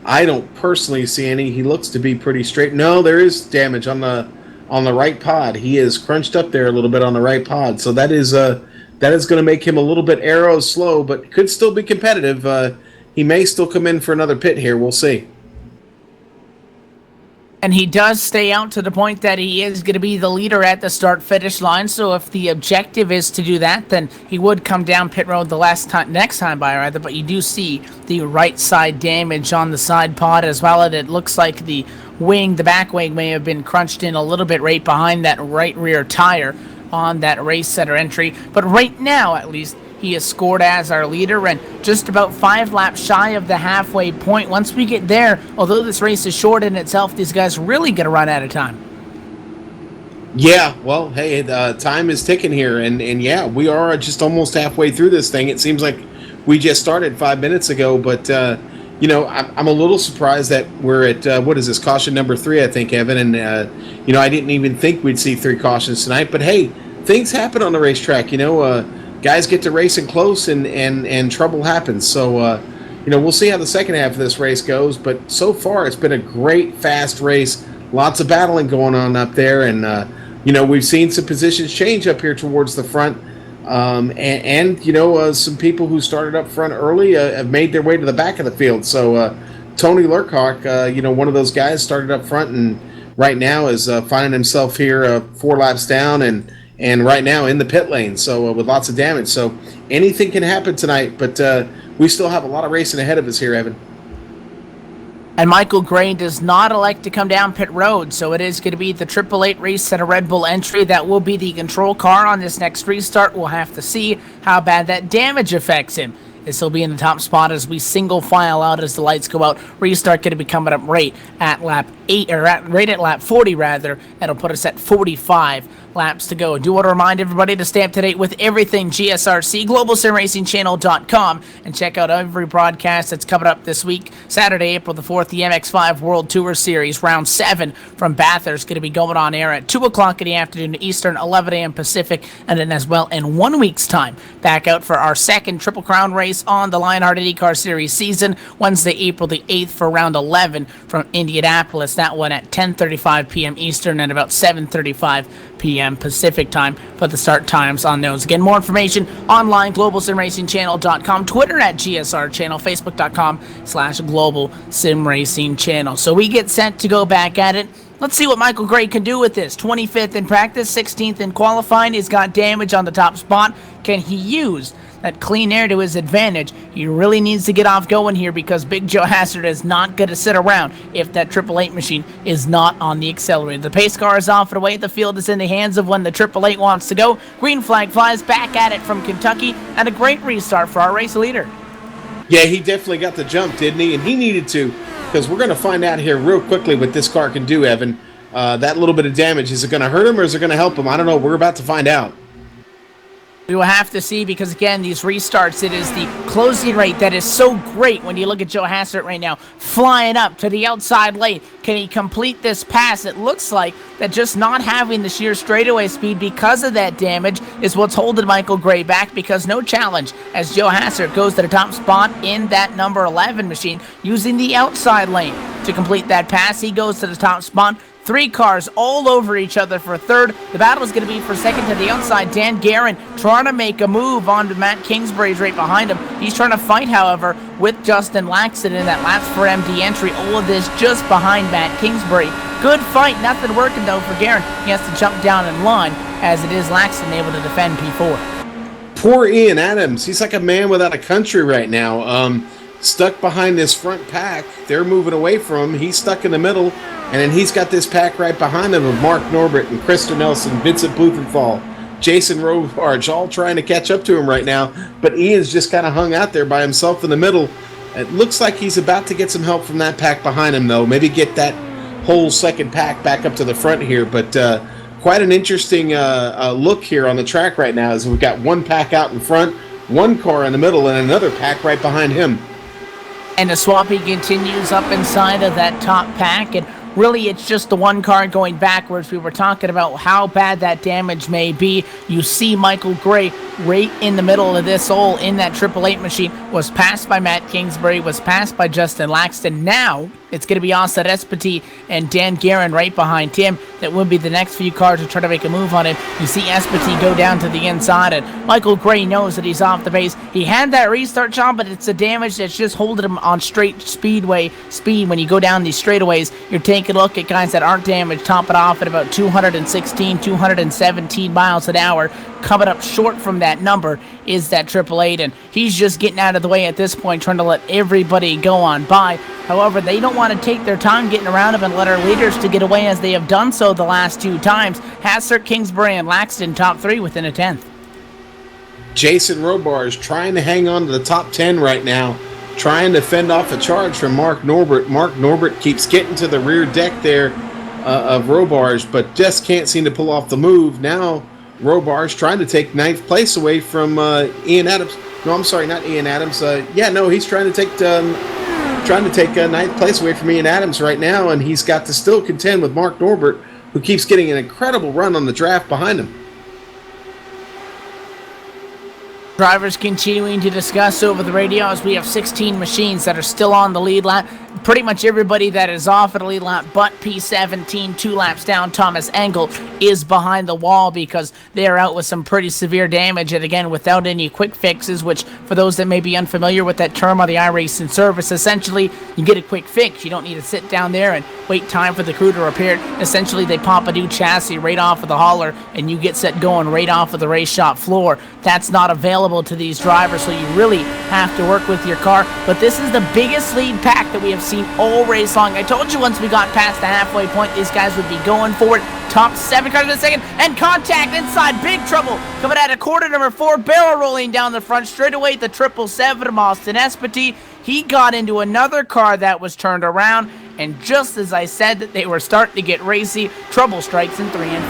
I don't personally see any. He looks to be pretty straight. No, there is damage on the right pod. He is crunched up there a little bit on the right pod. So that is going to make him a little bit aero slow, but could still be competitive. He may still come in for another pit here. We'll see. And he does stay out to the point that he is going to be the leader at the start-finish line. So if the objective is to do that, then he would come down pit road next time by, rather. But you do see the right side damage on the side pod as well. And it looks like the back wing may have been crunched in a little bit right behind that right rear tire on that race center entry. But right now, at least, He is scored as our leader and just about 5 laps shy of the halfway point. Once we get there, although this race is short in itself, these guys are really going to run out of time. Yeah, well, hey, time is ticking here, and yeah, we are just almost halfway through this thing. It seems like we just started 5 minutes ago, but I'm a little surprised that we're at what is this, caution number 3, I think, Evan, and I didn't even think we'd see 3 cautions tonight. But hey, things happen on the racetrack. Guys get to racing close, and trouble happens. So we'll see how the second half of this race goes. But so far, it's been a great, fast race. Lots of battling going on up there, and we've seen some positions change up here towards the front, some people who started up front early have made their way to the back of the field. So Tony Lurkhawk, one of those guys, started up front and right now is finding himself here 4 laps down and right now in the pit lane. So with lots of damage. So anything can happen tonight, but we still have a lot of racing ahead of us here, Evan. And Michael Gray does not elect to come down pit road, so it is going to be the 888 race at a Red Bull entry. That will be the control car on this next restart. We'll have to see how bad that damage affects him. This will be in the top spot as we single file out as the lights go out. Restart going to be coming up right at lap 8, or right at lap 40 rather. That'll put us at 45 laps to go. I do want to remind everybody to stay up to date with everything GSRC, GlobalSimRacingChannel.com, and check out every broadcast that's coming up this week. Saturday, April the 4th, the MX5 World Tour Series, Round 7 from Bathurst, going to be going on air at 2 o'clock in the afternoon Eastern, 11 a.m. Pacific, and then as well in 1 week's time, back out for our second Triple Crown race on the LionHeart IndyCar Series season, Wednesday, April the 8th for Round 11 from Indianapolis. That one at 10:35 p.m. Eastern and about 7:35 p.m. Pacific time for the start times on those. Again, more information online, GlobalSimRacingChannel.com, Twitter at GSR Channel, Facebook.com/Global Sim Racing Channel. So we get set to go back at it. Let's see what Michael Gray can do with this. 25th in practice, 16th in qualifying. He's got damage on the top spot. Can he use that clean air to his advantage? He really needs to get off going here because Big Joe Hassard is not going to sit around if that 888 machine is not on the accelerator. The pace car is off and away. The field is in the hands of when the 888 wants to go. Green flag flies back at it from Kentucky, and a great restart for our race leader. Yeah, he definitely got the jump, didn't he? And he needed to, because we're going to find out here real quickly what this car can do, Evan. That little bit of damage, is it going to hurt him or is it going to help him? I don't know. We're about to find out. We will have to see because, again, these restarts, it is the closing rate that is so great when you look at Joe Hassert right now, flying up to the outside lane. Can he complete this pass? It looks like that just not having the sheer straightaway speed because of that damage is what's holding Michael Gray back, because no challenge as Joe Hassert goes to the top spot in that number 11 machine using the outside lane to complete that pass. He goes to the top spot. 3 cars all over each other for third. The battle is going to be for second to the outside. Dan Guerin trying to make a move onto Matt Kingsbury's right behind him. He's trying to fight, however, with Justin Laxton in that laps for MD entry. All of this just behind Matt Kingsbury. Good fight. Nothing working, though, for Guerin. He has to jump down in line, as it is Laxton able to defend P4. Poor Ian Adams. He's like a man without a country right now. Stuck behind this front pack. They're moving away from him. He's stuck in the middle. And then he's got this pack right behind him of Mark Norbert and Krista Nelson, Vincent Blumenthal, Jason Robarge, all trying to catch up to him right now. But Ian's just kind of hung out there by himself in the middle. It looks like he's about to get some help from that pack behind him, though. Maybe get that whole second pack back up to the front here. But quite an interesting look here on the track right now, as we've got one pack out in front, one car in the middle, and another pack right behind him. And the swapping continues up inside of that top pack, and really it's just the one car going backwards. We were talking about how bad that damage may be. You see Michael Gray right in the middle of this hole in that 888 machine, was passed by Matt Kingsbury, was passed by Justin Laxton. Now it's going to be Asa Espiti and Dan Guerin right behind him. That would be the next few cars to try to make a move on him. You see Espiti go down to the inside, and Michael Gray knows that he's off the base. He had that restart, John, but it's the damage that's just holding him on straight speed. When you go down these straightaways, you're taking a look at guys that aren't damaged, top it off at about 216, 217 miles an hour. Coming up short from that number is that 888, and he's just getting out of the way at this point, trying to let everybody go on by. However, they don't want to take their time getting around him and let our leaders to get away as they have done so the last 2 times. Hassert, Kingsbury, and Laxton top 3 within a tenth. Jason Robarge trying to hang on to the top 10 right now, trying to fend off a charge from Mark Norbert. Mark Norbert keeps getting to the rear deck there of Robarge, but just can't seem to pull off the move. Now Robarge trying to take ninth place away from Ian Adams. No, I'm sorry, not Ian Adams. He's trying to take ninth place away from Ian Adams right now, and he's got to still contend with Mark Norbert, who keeps getting an incredible run on the draft behind him. Drivers continuing to discuss over the radio as we have 16 machines that are still on the lead lap. Pretty much everybody that is off at the lead lap but P17, 2 laps down, Thomas Engel, is behind the wall because they are out with some pretty severe damage, and again, without any quick fixes, which for those that may be unfamiliar with that term on the iRacing service, essentially you get a quick fix. You don't need to sit down there and wait time for the crew to repair it. Essentially, they pop a new chassis right off of the hauler and you get set going right off of the race shop floor. That's not available to these drivers, so you really have to work with your car. But this is the biggest lead pack that we have seen all race long. I told you once we got past the halfway point, these guys would be going for it. Top 7 cars in a second, and contact inside, big trouble. Coming out of quarter number 4, barrel rolling down the front, straight away the 777 of Austin Espety. He got into another car that was turned around, and just as I said that they were starting to get racy, trouble strikes in 3 and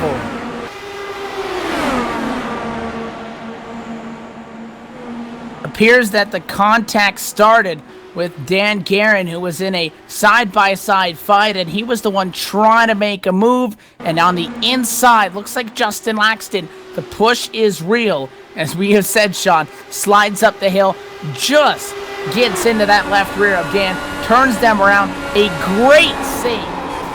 4. Appears that the contact started with Dan Guerin, who was in a side-by-side fight, and he was the one trying to make a move. And on the inside, looks like Justin Laxton. The push is real. As we have said, Sean, slides up the hill, just gets into that left rear of Dan, turns them around. A great save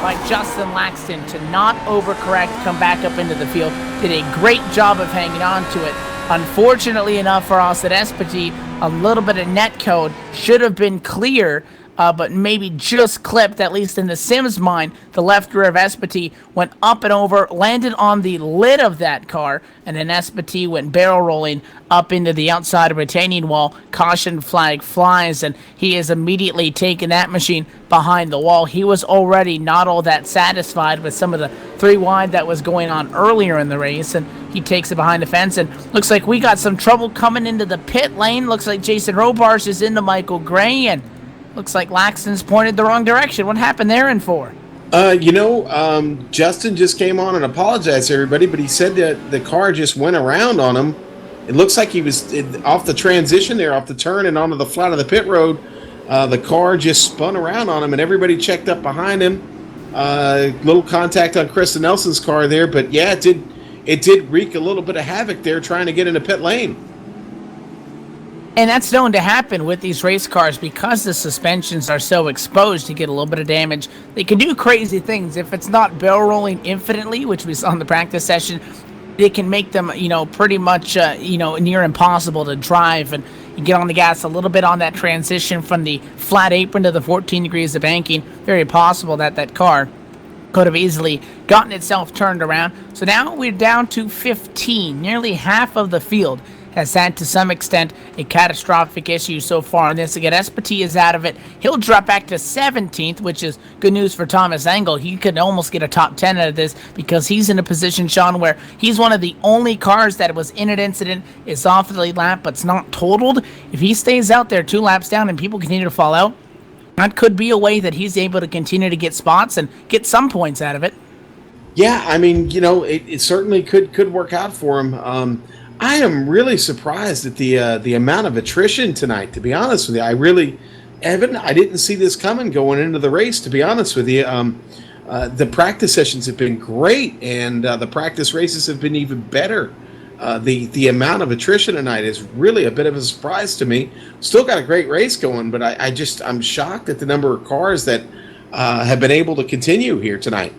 by Justin Laxton to not overcorrect, come back up into the field. Did a great job of hanging on to it. Unfortunately enough for us at Espety, a little bit of net code should have been clear, but maybe just clipped, at least in the Sims mind. The left rear of Espety went up and over, landed on the lid of that car, and then Espety went barrel rolling up into the outside retaining wall. Caution flag flies, and he is immediately taking that machine behind the wall. He was already not all that satisfied with some of the 3 wide that was going on earlier in the race, and he takes it behind the fence. And looks like we got some trouble coming into the pit lane. Looks like Jason Robarge is into Michael Gray, and looks like Laxton's pointed the wrong direction. What happened there in 4? Justin just came on and apologized to everybody, but he said that the car just went around on him. It looks like he was off the transition there, off the turn and onto the flat of the pit road. The car just spun around on him, and everybody checked up behind him. Little contact on Krista Nelson's car there, but yeah, it did wreak a little bit of havoc there trying to get into pit lane. And that's known to happen with these race cars because the suspensions are so exposed to get a little bit of damage. They can do crazy things. If it's not barrel rolling infinitely, which we saw in the practice session, they can make them, pretty much, near impossible to drive. And you get on the gas a little bit on that transition from the flat apron to the 14 degrees of banking. Very possible that that car could have easily gotten itself turned around. So now we're down to 15. Nearly half of the field has had to some extent a catastrophic issue so far in this. Again, Espety is out of it. He'll drop back to 17th, which is good news for Thomas Engel. He could almost get a top 10 out of this because he's in a position, Sean, where he's one of the only cars that was in an incident, is off the lead lap, but it's not totaled. If he stays out there 2 laps down and people continue to fall out, that could be a way that he's able to continue to get spots and get some points out of it. Yeah, I mean, it certainly could work out for him. I am really surprised at the amount of attrition tonight, to be honest with you. Evan, I didn't see this coming going into the race, to be honest with you. The practice sessions have been great, and the practice races have been even better. The amount of attrition tonight is really a bit of a surprise to me. Still got a great race going, but I'm shocked at the number of cars that have been able to continue here tonight.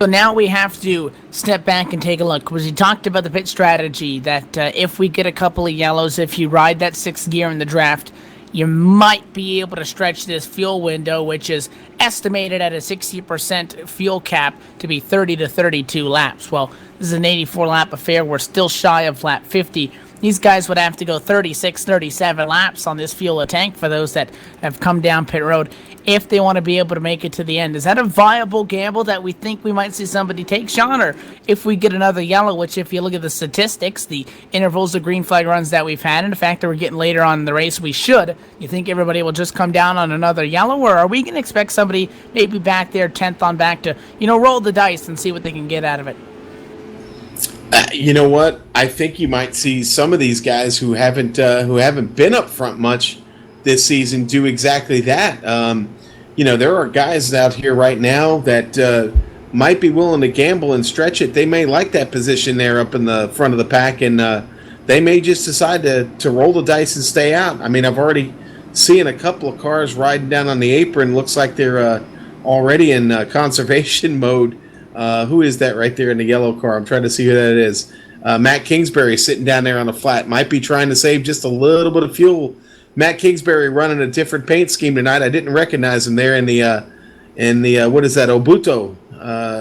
So now we have to step back and take a look, because we talked about the pit strategy that if we get a couple of yellows, if you ride that 6th gear in the draft, you might be able to stretch this fuel window, which is estimated at a 60% fuel cap to be 30 to 32 laps. Well, this is an 84 lap affair. We're still shy of lap 50. These guys would have to go 36, 37 laps on this fuel tank for those that have come down pit road if they want to be able to make it to the end. Is that a viable gamble that we think we might see somebody take, Sean? Or if we get another yellow, which if you look at the statistics, the intervals of green flag runs that we've had, and the fact that we're getting later on in the race, we should. You think everybody will just come down on another yellow? Or are we going to expect somebody maybe back there 10th on back to, roll the dice and see what they can get out of it? You know what? I think you might see some of these guys who haven't been up front much this season do exactly that. There are guys out here right now that might be willing to gamble and stretch it. They may like that position there up in the front of the pack, and they may just decide to roll the dice and stay out. I mean, I've already seen a couple of cars riding down on the apron. Looks like they're already in conservation mode. Who is that right there in the yellow car? I'm trying to see who that is. Matt Kingsbury sitting down there on the flat. Might be trying to save just a little bit of fuel. Matt Kingsbury running a different paint scheme tonight. I didn't recognize him there in the what is that, Obuto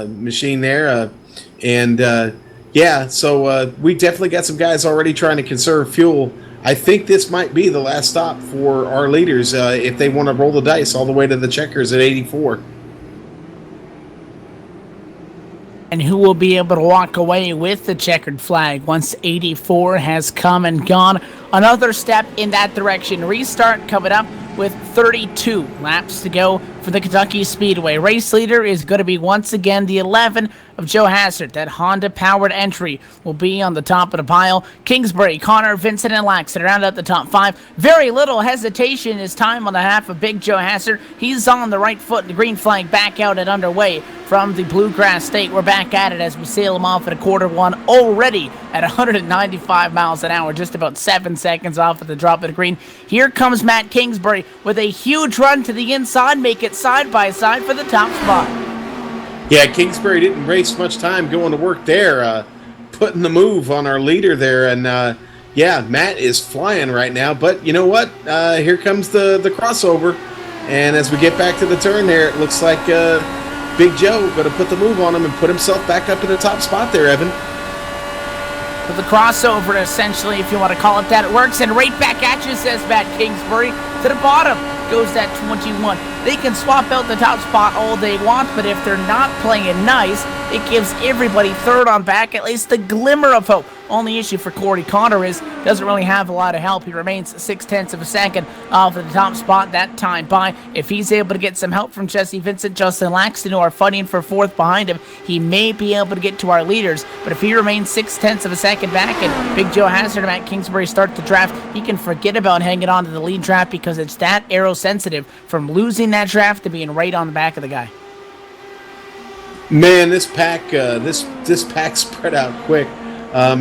machine there. So we definitely got some guys already trying to conserve fuel. I think this might be the last stop for our leaders if they want to roll the dice all the way to the checkers at 84. And who will be able to walk away with the checkered flag once 84 has come and gone? Another step in that direction. Restart coming up with 32 laps to go for the Kentucky Speedway. Race leader is going to be once again the 11 of Joe Hassert. That Honda-powered entry will be on the top of the pile. Kingsbury, Connor, Vincent, and Laxton round out the top 5. Very little hesitation is time on the half of Big Joe Hassert. He's on the right foot. The green flag back out and underway from the Bluegrass State. We're back at it as we sail him off at a quarter one, already at 195 miles an hour, just about 7 seconds off at the drop of the green. Here comes Matt Kingsbury with a huge run to the inside, make it side by side for the top spot. Yeah, Kingsbury didn't waste much time going to work there, putting the move on our leader there. And, Matt is flying right now. But you know what? Here comes the crossover. And as we get back to the turn there, it looks like Big Joe going to put the move on him and put himself back up in the top spot there, Evan. But the crossover, essentially, if you want to call it that, it works. And right back at you, says Matt Kingsbury. To the bottom goes that 21. They can swap out the top spot all they want, but if they're not playing nice, it gives everybody third on back at least the glimmer of hope. Only issue for Corey Connor is doesn't really have a lot of help. He remains 0.6 of a second off of the top spot that time by. If he's able to get some help from Jesse Vincent, Justin Laxton, who are fighting for fourth behind him, he may be able to get to our leaders. But if he remains 0.6 of a second back and Big Joe Hassert and Matt Kingsbury start the draft, he can forget about hanging on to the lead draft because it's that aero sensitive from losing that draft to being right on the back of the guy. Man, this pack spread out quick.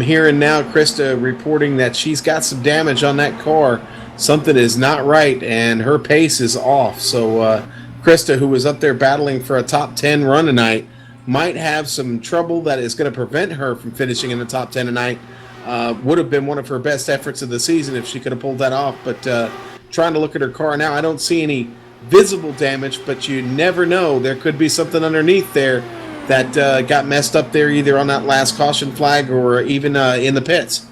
Here and now, Krista reporting that she's got some damage on that car. Something is not right, and her pace is off. So Krista, who was up there battling for a top 10 run tonight, might have some trouble that is going to prevent her from finishing in the top 10 tonight. Would have been one of her best efforts of the season if she could have pulled that off. But trying to look at her car now, I don't see any visible damage, but you never know. There could be something underneath there that got messed up there either on that last caution flag or even in the pits.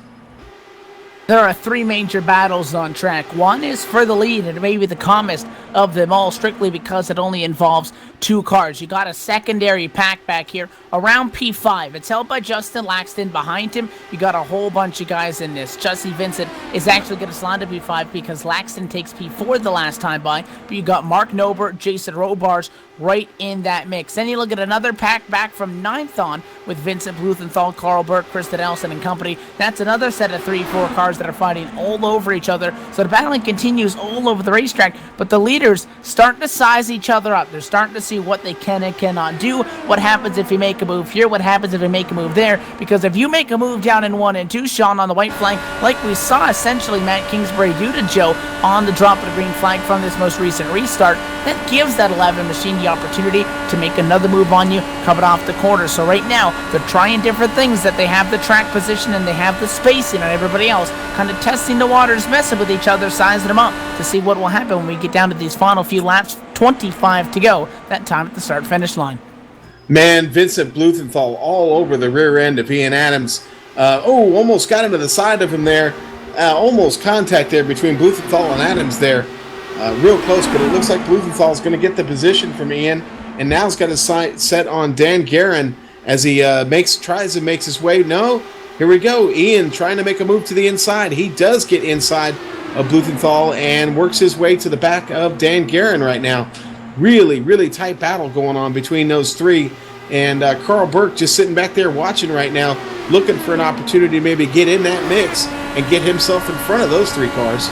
There are three major battles on track. One is for the lead, and maybe the calmest of them all, strictly because it only involves two cars. You got a secondary pack back here around P5. It's held by Justin Laxton. Behind him, you got a whole bunch of guys in this. Jesse Vincent is actually going to slide to P5 because Laxton takes P4 the last time by. But you got Mark Nobert, Jason Robars right in that mix. Then you look at another pack back from 9th on with Vincent Bluthenthal, Carl Burke, Kristen Elson and company. That's another set of 3-4 cars that are fighting all over each other. So the battling continues all over the racetrack, but the leaders starting to size each other up. They're starting to see what they can and cannot do. What happens if you make a move here? What happens if you make a move there? Because if you make a move down in 1 and 2, Sean, on the white flag, like we saw essentially Matt Kingsbury do to Joe on the drop of the green flag from this most recent restart, that gives that 11 machine the opportunity to make another move on you coming off the corner. So right now, they're trying different things, that they have the track position and they have the spacing on everybody else, kind of testing the waters, messing with each other, sizing them up to see what will happen when we get down to these final few laps. 25 to go, that time at the start-finish line. Man, Vincent Bluthenthal all over the rear end of Ian Adams. Almost got into the side of him there. Almost contact there between Blumenthal and Adams there. Real close, but it looks like Blumenthal is going to get the position from Ian, and now he's got his sight set on Dan Guerin as he tries to make his way. No, here we go. Ian trying to make a move to the inside. He does get inside of Blumenthal and works his way to the back of Dan Guerin right now. Really, really tight battle going on between those three. And Carl Burke just sitting back there watching right now, looking for an opportunity to maybe get in that mix and get himself in front of those three cars.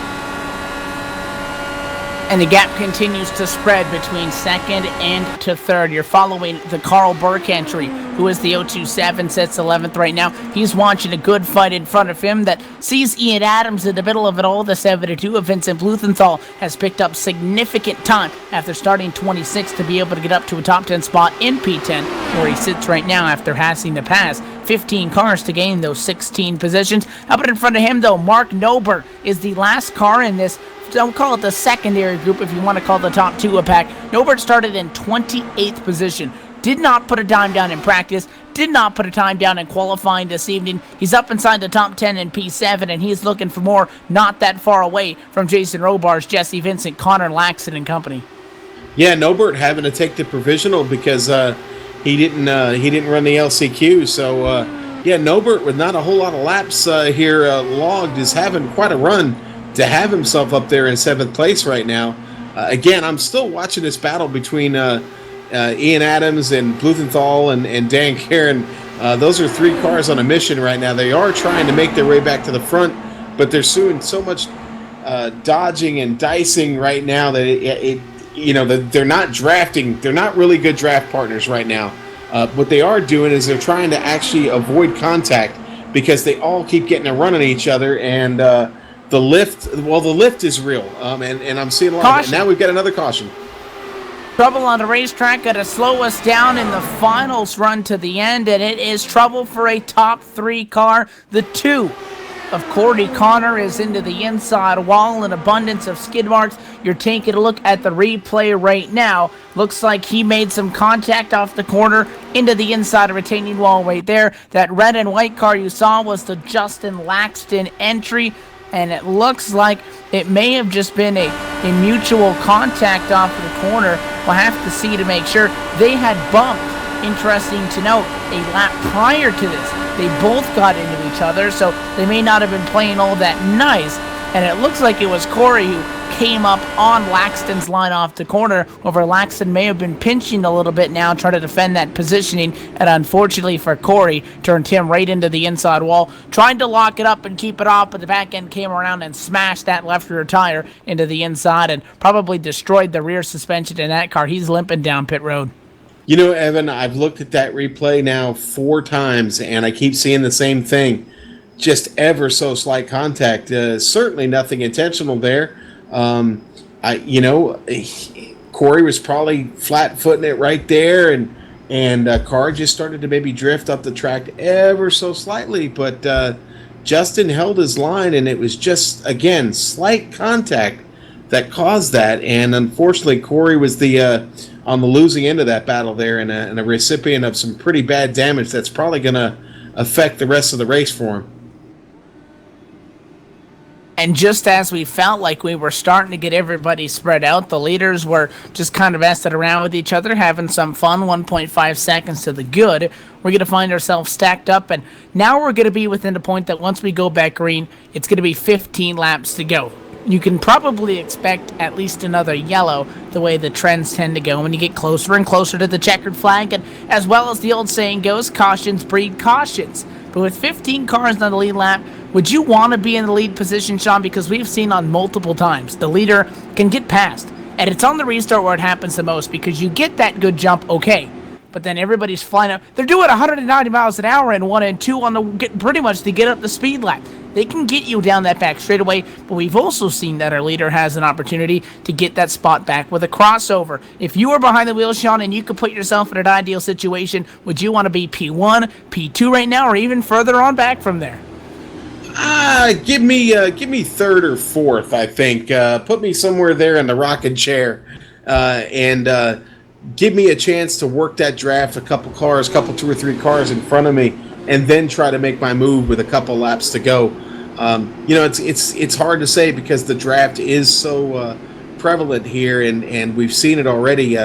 And the gap continues to spread between second and to third. You're following the Carl Burke entry, who is the 027, sits 11th right now. He's watching a good fight in front of him that sees Ian Adams in the middle of it all. The 72 of Vincent Blumenthal has picked up significant time after starting 26th to be able to get up to a top 10 spot in P10, where he sits right now after having to pass 15 cars to gain those 16 positions. Up in front of him, though, Mark Nobert is the last car in this. Don't call it the secondary group if you want to call the top two a pack. Nobert started in 28th position. Did not put a time down in practice. Did not put a time down in qualifying this evening. He's up inside the top 10 in P7, and he's looking for more, not that far away from Jason Robards, Jesse Vincent, Connor Laxton, and company. Yeah, Nobert having to take the provisional because he didn't run the LCQ. So yeah, Nobert with not a whole lot of laps here logged is having quite a run to have himself up there in 7th place right now. Again, I'm still watching this battle between Ian Adams and Blumenthal and Dan Guerin. Those are three cars on a mission right now. They are trying to make their way back to the front, but they're doing so much dodging and dicing right now that they're not drafting. They're not really good draft partners right now. What they are doing is they're trying to actually avoid contact because they all keep getting a run on each other, and the lift is real, and I'm seeing a lot of it. Now we've got another caution. Trouble on the racetrack, going to slow us down in the finals run to the end, and it is trouble for a top 3 car. The 2 of Corey Connor is into the inside wall, an abundance of skid marks. You're taking a look at the replay right now. Looks like he made some contact off the corner into the inside retaining wall right there. That red and white car you saw was the Justin Laxton entry, and it looks like it may have just been a mutual contact off the corner. We'll have to see to make sure. They had bumped, interesting to note, a lap prior to this. They both got into each other, so they may not have been playing all that nice. And it looks like it was Corey who came up on Laxton's line off the corner, over Laxton may have been pinching a little bit now, trying to defend that positioning, and unfortunately for Corey, turned him right into the inside wall, trying to lock it up and keep it off, but the back end came around and smashed that left rear tire into the inside and probably destroyed the rear suspension in that car. He's limping down pit road. You know, Evan, I've looked at that replay now 4 times, and I keep seeing the same thing. Just ever so slight contact. Certainly nothing intentional there. Corey was probably flat-footing it right there, and car just started to maybe drift up the track ever so slightly. But Justin held his line, and it was just, again, slight contact that caused that. And unfortunately, Corey was on the losing end of that battle there, and a recipient of some pretty bad damage that's probably going to affect the rest of the race for him. And just as we felt like we were starting to get everybody spread out, the leaders were just kind of messing around with each other, having some fun, 1.5 seconds to the good. We're going to find ourselves stacked up, and now we're going to be within the point that once we go back green, it's going to be 15 laps to go. You can probably expect at least another yellow, the way the trends tend to go when you get closer and closer to the checkered flag. And as well as the old saying goes, cautions breed cautions. But with 15 cars on the lead lap, would you want to be in the lead position, Sean? Because we've seen on multiple times the leader can get past. And it's on the restart where it happens the most, because you get that good jump, okay. But then everybody's flying up. They're doing 190 miles an hour in 1 and 2 on the pretty much to get up the speed lap. They can get you down that back straightaway, but we've also seen that our leader has an opportunity to get that spot back with a crossover. If you were behind the wheel, Sean, and you could put yourself in an ideal situation, would you want to be P1, P2 right now, or even further on back from there? Give me 3rd or 4th, I think. Put me somewhere there in the rocking chair, and give me a chance to work that draft. A couple 2 or 3 cars in front of me and then try to make my move with a couple laps to go. It's hard to say because the draft is so prevalent here, and we've seen it already.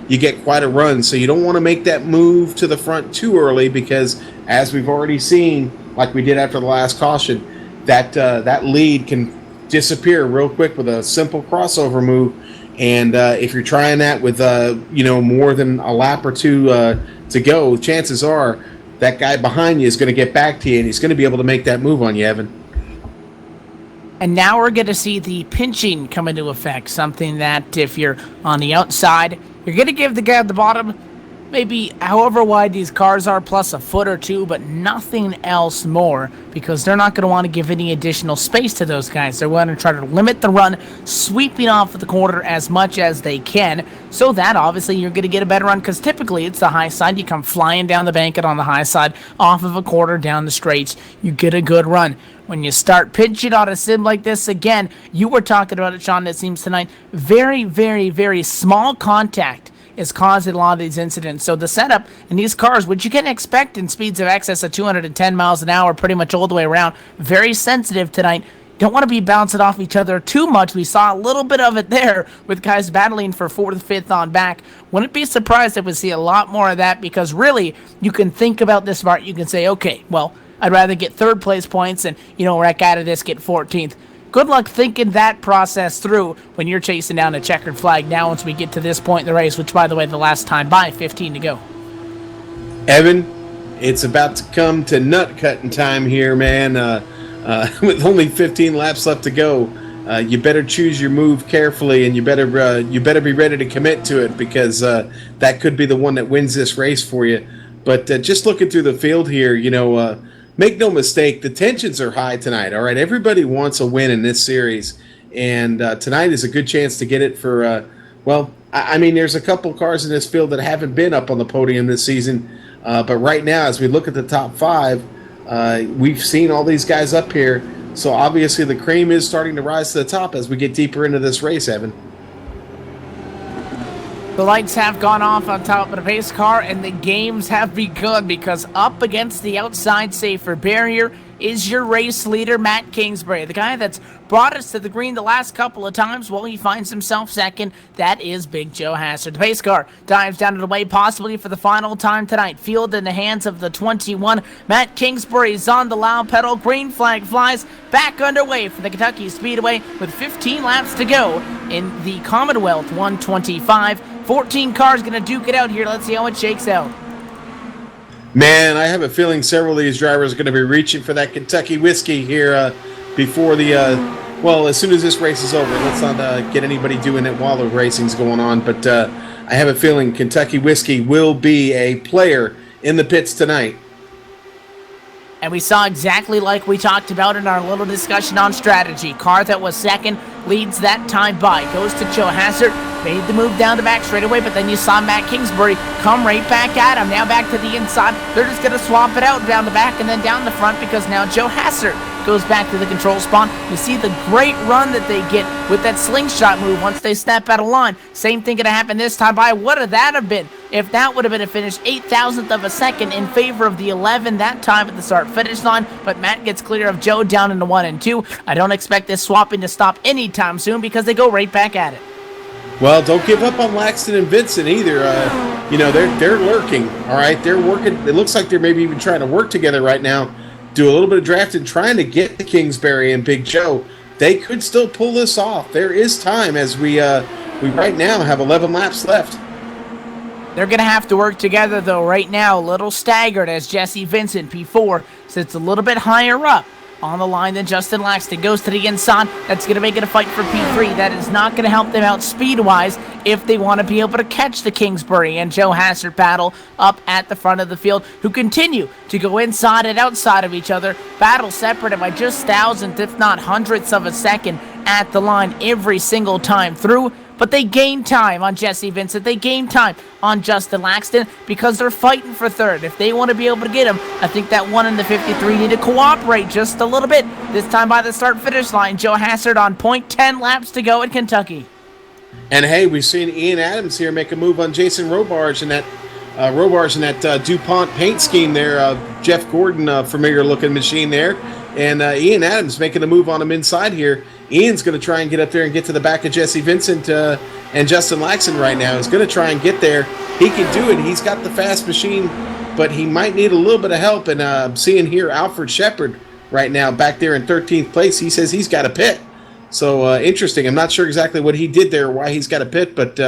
You get quite a run, so you don't want to make that move to the front too early because, as we've already seen, like we did after the last caution, that lead can disappear real quick with a simple crossover move. And if you're trying that with more than a lap or two to go, chances are that guy behind you is going to get back to you, and he's going to be able to make that move on you, Evan. And now we're going to see the pinching come into effect, something that if you're on the outside, you're going to give the guy at the bottom maybe however wide these cars are, plus a foot or two, but nothing else more, because they're not going to want to give any additional space to those guys. They're going to try to limit the run, sweeping off of the corner as much as they can, so that obviously you're going to get a better run, because typically it's the high side. You come flying down the bank and on the high side, off of a quarter down the straights, you get a good run. When you start pinching on a sim like this, again, you were talking about it, Sean, it seems tonight, very, very, very small contact is causing a lot of these incidents. So the setup in these cars, which you can expect in speeds of excess of 210 miles an hour pretty much all the way around, very sensitive tonight. Don't want to be bouncing off each other too much. We saw a little bit of it there with guys battling for 4th, 5th on back. Wouldn't be surprised if we see a lot more of that, because really, you can think about this part. You can say, okay, well, I'd rather get 3rd place points and, wreck out of this, get 14th. Good luck thinking that process through when you're chasing down a checkered flag now once we get to this point in the race, which, by the way, the last time by 15 to go. Evan, it's about to come to nut cutting time here, man. With only 15 laps left to go, you better choose your move carefully, and you better be ready to commit to it, because that could be the one that wins this race for you. But just looking through the field here, make no mistake, the tensions are high tonight, all right? Everybody wants a win in this series, and tonight is a good chance to get it for, there's a couple cars in this field that haven't been up on the podium this season, but right now, as we look at the top 5, we've seen all these guys up here, so obviously the cream is starting to rise to the top as we get deeper into this race, Evan. The lights have gone off on top of the pace car, and the games have begun, because up against the outside safer barrier is your race leader, Matt Kingsbury, the guy that's brought us to the green the last couple of times. Well, he finds himself second. That is Big Joe Hassard. The pace car dives down to the way, possibly for the final time tonight. Field in the hands of the 21. Matt Kingsbury is on the loud pedal. Green flag flies. Back underway for the Kentucky Speedway with 15 laps to go in the Commonwealth 125. 14 cars going to duke it out here. Let's see how it shakes out. Man, I have a feeling several of these drivers are going to be reaching for that Kentucky whiskey here before the, as soon as this race is over. Let's not get anybody doing it while the racing's going on, but I have a feeling Kentucky whiskey will be a player in the pits tonight. And we saw exactly like we talked about in our little discussion on strategy. Car that was second leads that time by. Goes to Joe Hassard. Made the move down the back straight away, but then you saw Matt Kingsbury come right back at him. Now back to the inside. They're just going to swap it out down the back and then down the front, because now Joe Hassard goes back to the control spawn. You see the great run that they get with that slingshot move once they step out of line. Same thing going to happen this time by. What would that have been if that would have been a finish 0.08 of a second in favor of the 11 that time at the start-finish line, but Matt gets clear of Joe down into 1 and 2. I don't expect this swapping to stop anytime soon, because they go right back at it. Well, don't give up on Laxton and Vincent either. They're lurking, all right? They're working. It looks like they're maybe even trying to work together right now, do a little bit of drafting, trying to get the Kingsbury and Big Joe. They could still pull this off. There is time, as we right now have 11 laps left. They're going to have to work together, though, right now. A little staggered as Jesse Vincent, P4, sits a little bit higher up on the line than Justin Laxton. Goes to the inside. That's going to make it a fight for P3. That is not going to help them out speed-wise if they want to be able to catch the Kingsbury and Joe Hassard battle up at the front of the field, who continue to go inside and outside of each other. Battle separated by just thousandths, if not hundredths of a second at the line every single time through. But they gain time on Jesse Vincent. They gain time on Justin Laxton, because they're fighting for third. If they want to be able to get him, I think that 1 in the 53 need to cooperate just a little bit. This time by the start-finish line, Joe Hassard on point, 10 laps to go in Kentucky. And hey, we've seen Ian Adams here make a move on Jason Robarge in that Robar's in that DuPont paint scheme there. Jeff Gordon, familiar-looking machine there. And Ian Adams making a move on him inside here. Ian's going to try and get up there and get to the back of Jesse Vincent and Justin Laxton right now. He's going to try and get there. He can do it. He's got the fast machine, but he might need a little bit of help. And I'm seeing here Alfred Shepard right now back there in 13th place. He says he's got a pit. So interesting. I'm not sure exactly what he did there, why he's got a pit, but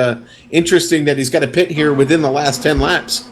interesting that he's got a pit here within the last 10 laps.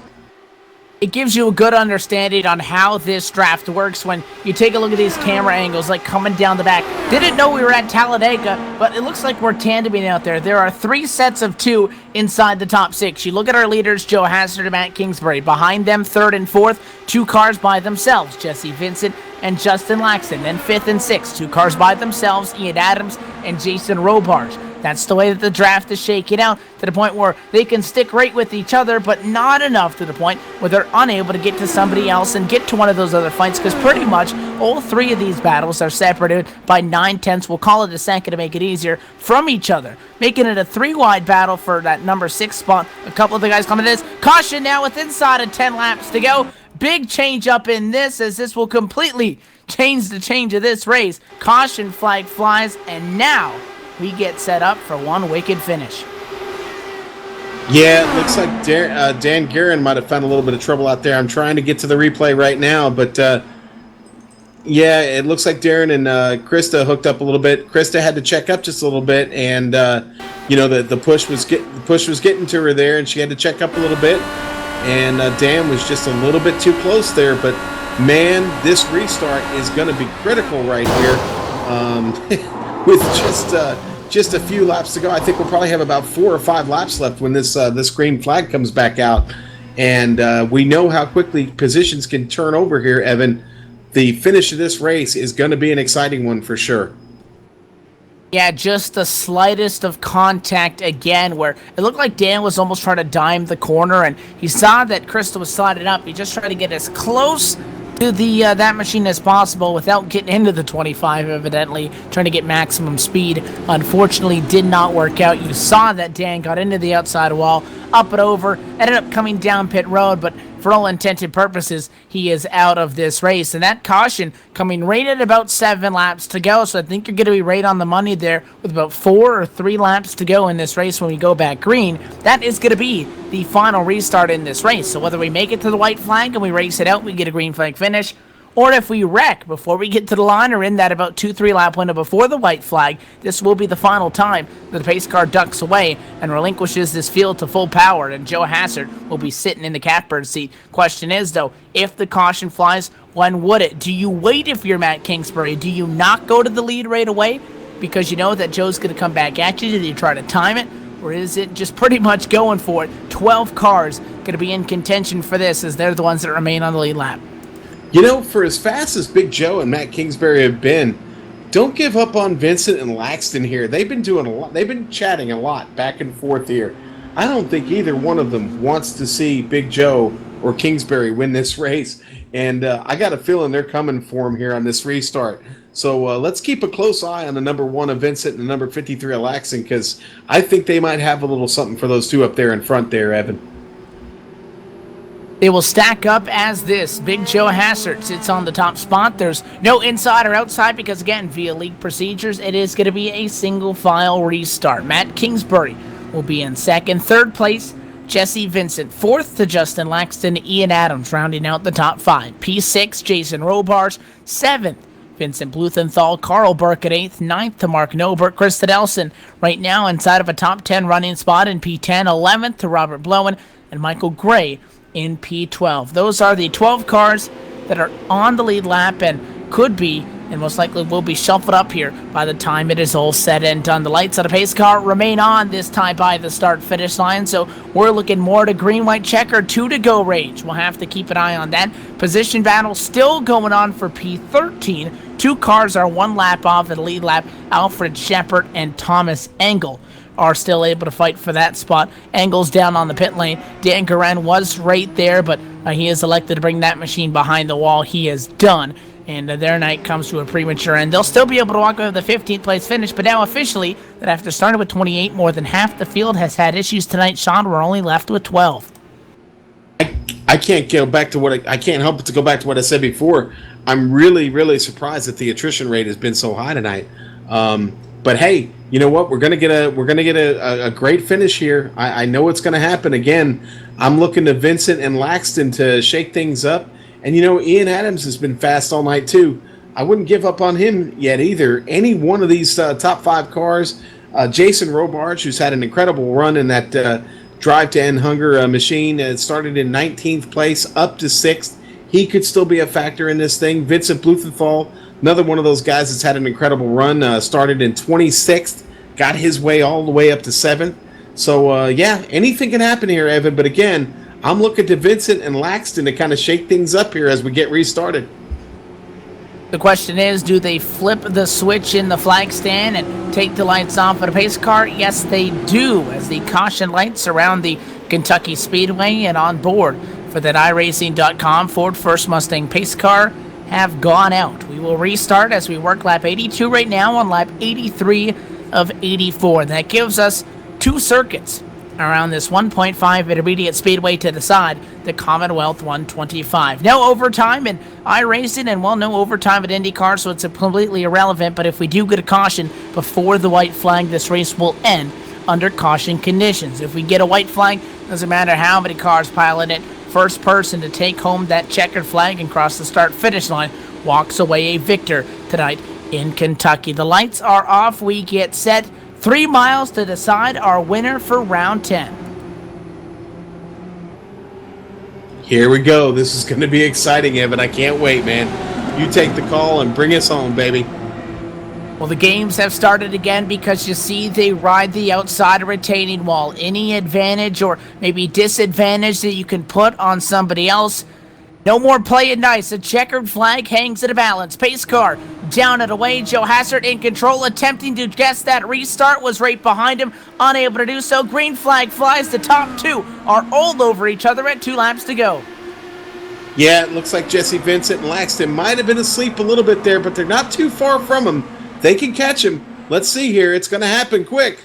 It gives you a good understanding on how this draft works when you take a look at these camera angles, like coming down the back. Didn't know we were at Talladega, but it looks like we're tandeming out there. There are 3 sets of 2 inside the top 6. You look at our leaders, Joe Hazard and Matt Kingsbury. Behind them, 3rd and 4th, 2 cars by themselves, Jesse Vincent and Justin Laxton. Then 5th and 6th, 2 cars by themselves, Ian Adams and Jason Robards. That's the way that the draft is shaking out, to the point where they can stick right with each other, but not enough to the point where they're unable to get to somebody else and get to one of those other fights, because pretty much all 3 of these battles are separated by 9/10, we'll call it a second to make it easier, from each other, making it a 3-wide battle for that number 6 spot. A couple of the guys coming to this. Caution now with inside of 10 laps to go. Big change up in this, as this will completely change the change of this race. Caution flag flies, and now we get set up for one wicked finish. Yeah, it looks like Dan Guerin might have found a little bit of trouble out there. I'm trying to get to the replay right now, but yeah, it looks like Darren and Krista hooked up a little bit. Krista had to check up just a little bit, and the push was getting to her there, and she had to check up a little bit. And Dan was just a little bit too close there, but man, this restart is going to be critical right here. With just a few laps to go, I think we'll probably have about 4 or 5 laps left when this green flag comes back out, and we know how quickly positions can turn over here, Evan. The finish of this race is going to be an exciting one for sure. Yeah, just the slightest of contact again, where it looked like Dan was almost trying to dime the corner, and he saw that Krista was sliding up. He just tried to get as close to the that machine as possible without getting into the 25, evidently trying to get maximum speed. Unfortunately, did not work out. You saw that Dan got into the outside wall, up and over, ended up coming down pit road, but for all intended purposes, he is out of this race. And that caution coming right at about 7 laps to go, so I think you're going to be right on the money there with about 4 or 3 laps to go in this race when we go back green. That is going to be the final restart in this race. So whether we make it to the white flag and we race it out, we get a green flag finish, or if we wreck before we get to the line or in that about 2-3 lap window before the white flag, this will be the final time that the pace car ducks away and relinquishes this field to full power, and Joe Hazard will be sitting in the catbird seat. Question is, though, if the caution flies, when would it? Do you wait if you're Matt Kingsbury? Do you not go to the lead right away because you know that Joe's going to come back at you? Do you try to time it? Or is it just pretty much going for it? 12 cars going to be in contention for this, as they're the ones that remain on the lead lap. You know, for as fast as Big Joe and Matt Kingsbury have been, don't give up on Vincent and Laxton here. They've been doing a lot. They've been chatting a lot back and forth here. I don't think either one of them wants to see Big Joe or Kingsbury win this race. And I got a feeling they're coming for him here on this restart. So let's keep a close eye on the number 1 of Vincent and the number 53 of Laxton, because I think they might have a little something for those two up there in front there, Evan. They will stack up as this. Big Joe Hazard sits on the top spot. There's no inside or outside because, again, via league procedures, it is going to be a single file restart. Matt Kingsbury will be in second. Third place, Jesse Vincent. Fourth to Justin Laxton, Ian Adams rounding out the top 5. P6, Jason Robards. 7th, Vincent Bluthenthal. Carl Burke at 8th. 9th to Mark Nobert. Krista Nelson right now inside of a top 10 running spot in P10. 11th to Robert Blowen and Michael Gray in P12. Those are the 12 cars that are on the lead lap and could be, and most likely will be, shuffled up here by the time it is all said and done. The lights on a pace car remain on this time by the start-finish line, so we're looking more to green-white checker, 2 to go range. We'll have to keep an eye on that. Position battle still going on for P13. 2 cars are 1 lap off the lead lap. Alfred Shepard and Thomas Engel are still able to fight for that spot. Engel's down on the pit lane. Dan Guerin was right there, but he is elected to bring that machine behind the wall. He is done, and their night comes to a premature end. They'll still be able to walk away with the 15th place finish, but now officially, that after starting with 28, more than half the field has had issues tonight. Sean, we're only left with 12. I can't go back to I can't help but to go back to what I said before. I'm really, really surprised that the attrition rate has been so high tonight. But hey, you know what? We're gonna get a great finish here. I know it's gonna happen again. I'm looking to Vincent and Laxton to shake things up, and Ian Adams has been fast all night too. I wouldn't give up on him yet either. Any one of these top 5 cars, Jason Robarge, who's had an incredible run in that Drive to End Hunger machine, started in 19th place up to 6th. He could still be a factor in this thing. Vincent Bluthenthal, another one of those guys that's had an incredible run, started in 26th, got his way all the way up to 7th. So, yeah, anything can happen here, Evan. But again, I'm looking to Vincent and Laxton to kind of shake things up here as we get restarted. The question is, do they flip the switch in the flag stand and take the lights off of the pace car? Yes, they do, as the caution lights around the Kentucky Speedway and on board for that iRacing.com Ford First Mustang pace car have gone out. We will restart as we work lap 82 right now on lap 83 of 84. That gives us 2 circuits around this 1.5 intermediate speedway to the side, the Commonwealth 125. No overtime in iRacing, and no overtime at IndyCar, so it's completely irrelevant. But if we do get a caution before the white flag, this race will end under caution conditions. If we get a white flag, doesn't matter how many cars pile in it, first person to take home that checkered flag and cross the start-finish line walks away a victor tonight in Kentucky. The lights are off. We get set. 3 miles to decide our winner for round 10. Here we go. This is going to be exciting, Evan. I can't wait, man. You take the call and bring us home, baby. Well, the games have started again because you see they ride the outside retaining wall. Any advantage or maybe disadvantage that you can put on somebody else. No more playing nice. A checkered flag hangs in a balance. Pace car down and away. Joe Hassert in control, attempting to guess that restart, was right behind him, unable to do so. Green flag flies. The top 2 are all over each other at 2 laps to go. Yeah, it looks like Jesse Vincent and Laxton might have been asleep a little bit there, but they're not too far from him. They can catch him. Let's see here. It's going to happen quick.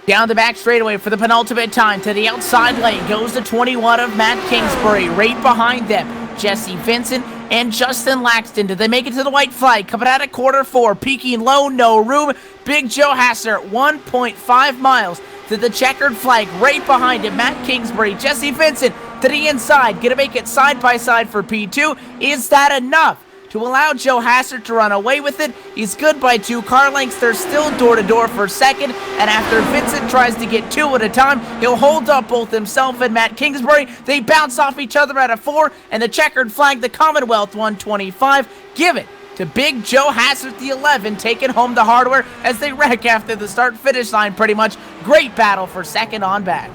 Down the back straightaway for the penultimate time. To the outside lane goes the 21 of Matt Kingsbury. Right behind them, Jesse Vincent and Justin Laxton. Did they make it to the white flag? Coming out of quarter 4. Peeking low, no room. Big Joe Hassert, 1.5 miles to the checkered flag. Right behind him, Matt Kingsbury. Jesse Vincent to the inside. Gonna make it side by side for P2. Is that enough to allow Joe Hassert to run away with it? He's good by 2 car lengths. They're still door-to-door for second, and after Vincent tries to get 2 at a time, he'll hold up both himself and Matt Kingsbury. They bounce off each other at a 4, and the checkered flag, the Commonwealth 125, give it to Big Joe Hassert, the 11, taking home the hardware as they wreck after the start-finish line pretty much. Great battle for second on back.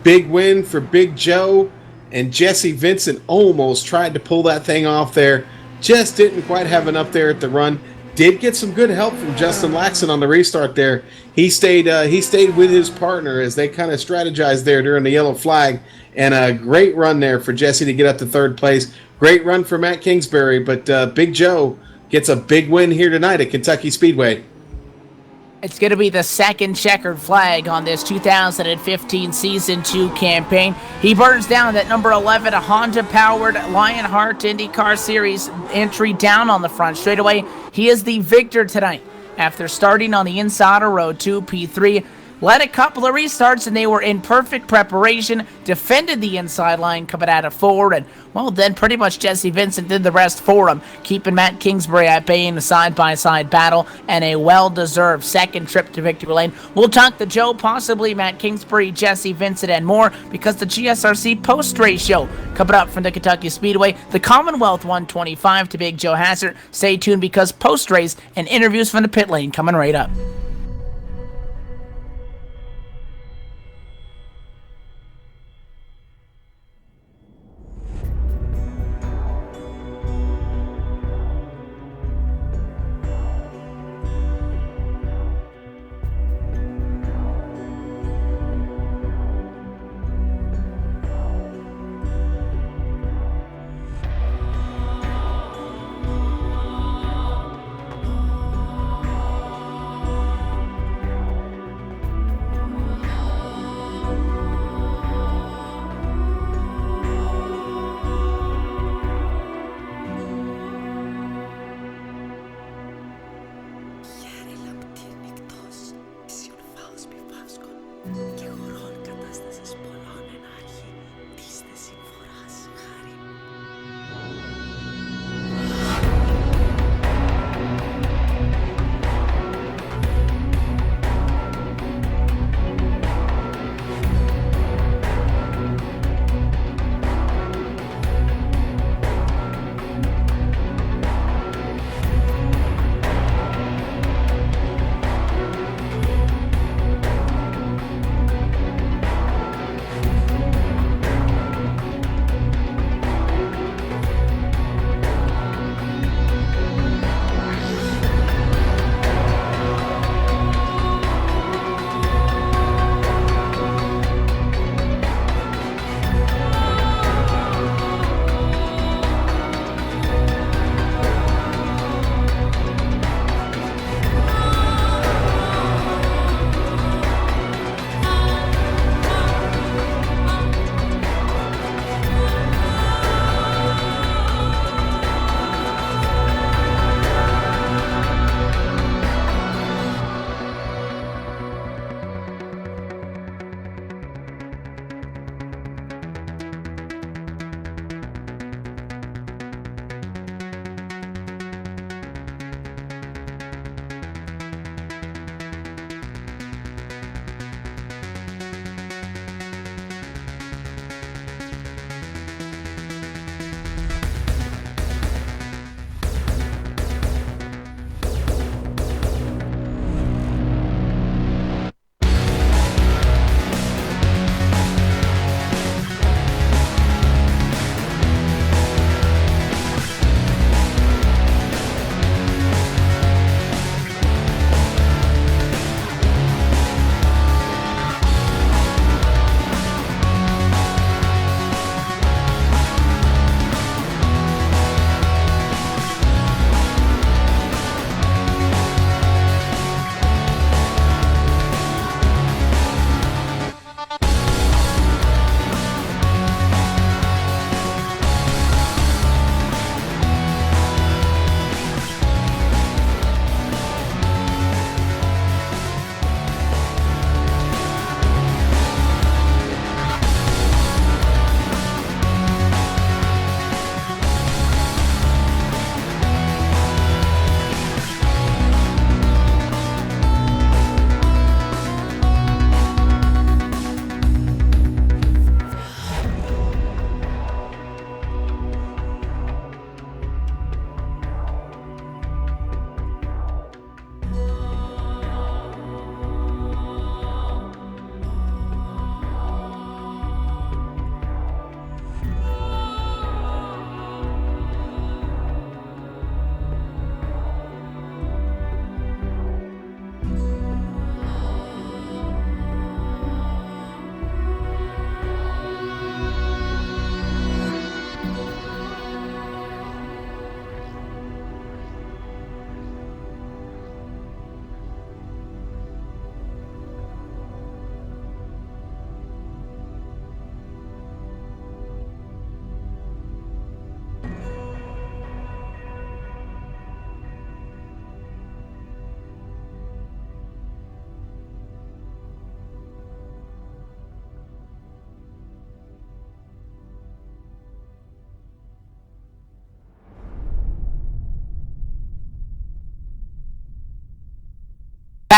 Big win for Big Joe, and Jesse Vincent almost tried to pull that thing off there. Just didn't quite have enough there at the run. Did get some good help from Justin Laxton on the restart there. He stayed with his partner as they kind of strategized there during the yellow flag. And a great run there for Jesse to get up to 3rd place. Great run for Matt Kingsbury, but Big Joe gets a big win here tonight at Kentucky Speedway. It's going to be the second checkered flag on this 2015 Season 2 campaign. He burns down that number 11, a Honda-powered LionHeart IndyCar Series entry down on the front straightaway. He is the victor tonight after starting on the inside of row 2, P3. Led a couple of restarts, and they were in perfect preparation. Defended the inside line coming out of 4, and, then pretty much Jesse Vincent did the rest for him, keeping Matt Kingsbury at bay in a side-by-side battle, and a well-deserved second trip to victory lane. We'll talk to Joe, possibly Matt Kingsbury, Jesse Vincent, and more, because the GSRC post-race show coming up from the Kentucky Speedway, the Commonwealth 125 to Big Joe Hassert. Stay tuned, because post-race and interviews from the pit lane coming right up.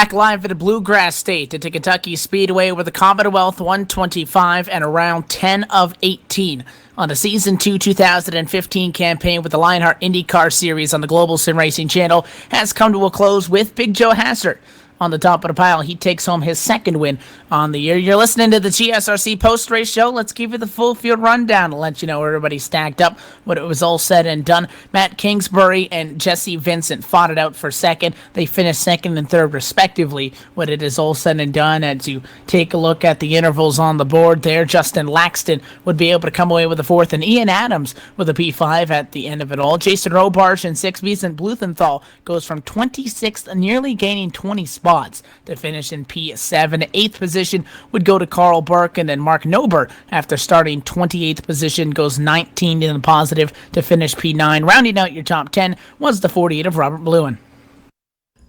Back live at a Bluegrass State at the Kentucky Speedway with the Commonwealth 125 and around 10 of 18 on the Season 2 2015 campaign with the LionHeart IndyCar Series on the Global Sim Racing Channel has come to a close with Big Joe Hassert on the top of the pile. He takes home his second win on the year. You're listening to the GSRC post-race show. Let's give you the full field rundown to let you know where everybody stacked up, when it was all said and done. Matt Kingsbury and Jesse Vincent fought it out for second. They finished second and third respectively when it is all said and done. As you take a look at the intervals on the board there, Justin Laxton would be able to come away with the fourth, and Ian Adams with a P5 at the end of it all. Jason Robarge in sixth. Vincent Bluthenthal goes from 26th, nearly gaining 20 spots to finish in P7. Eighth position would go to Carl Burke, and then Mark Nober, after starting 28th position, goes 19 in the positive to finish P9. Rounding out your top 10 was the 48 of Robert Bluen.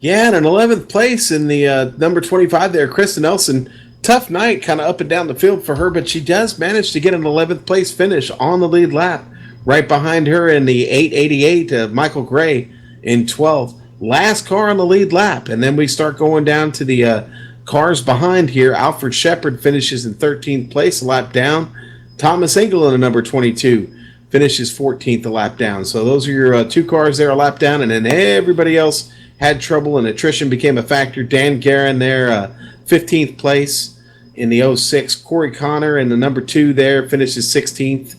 Yeah, and an 11th place in the number 25 there, Kristen Nelson. Tough night, kind of up and down the field for her, but she does manage to get an 11th place finish on the lead lap. Right behind her in the 888 of Michael Gray in 12th. Last car on the lead lap, and then we start going down to the cars behind here. Alfred Shepard finishes in 13th place, a lap down. Thomas Engel in a number 22 finishes 14th, a lap down. So those are your two cars there, a lap down, and then everybody else had trouble, and attrition became a factor. Dan Guerin there, 15th place in the 06. Corey Connor in the number 2 there finishes 16th,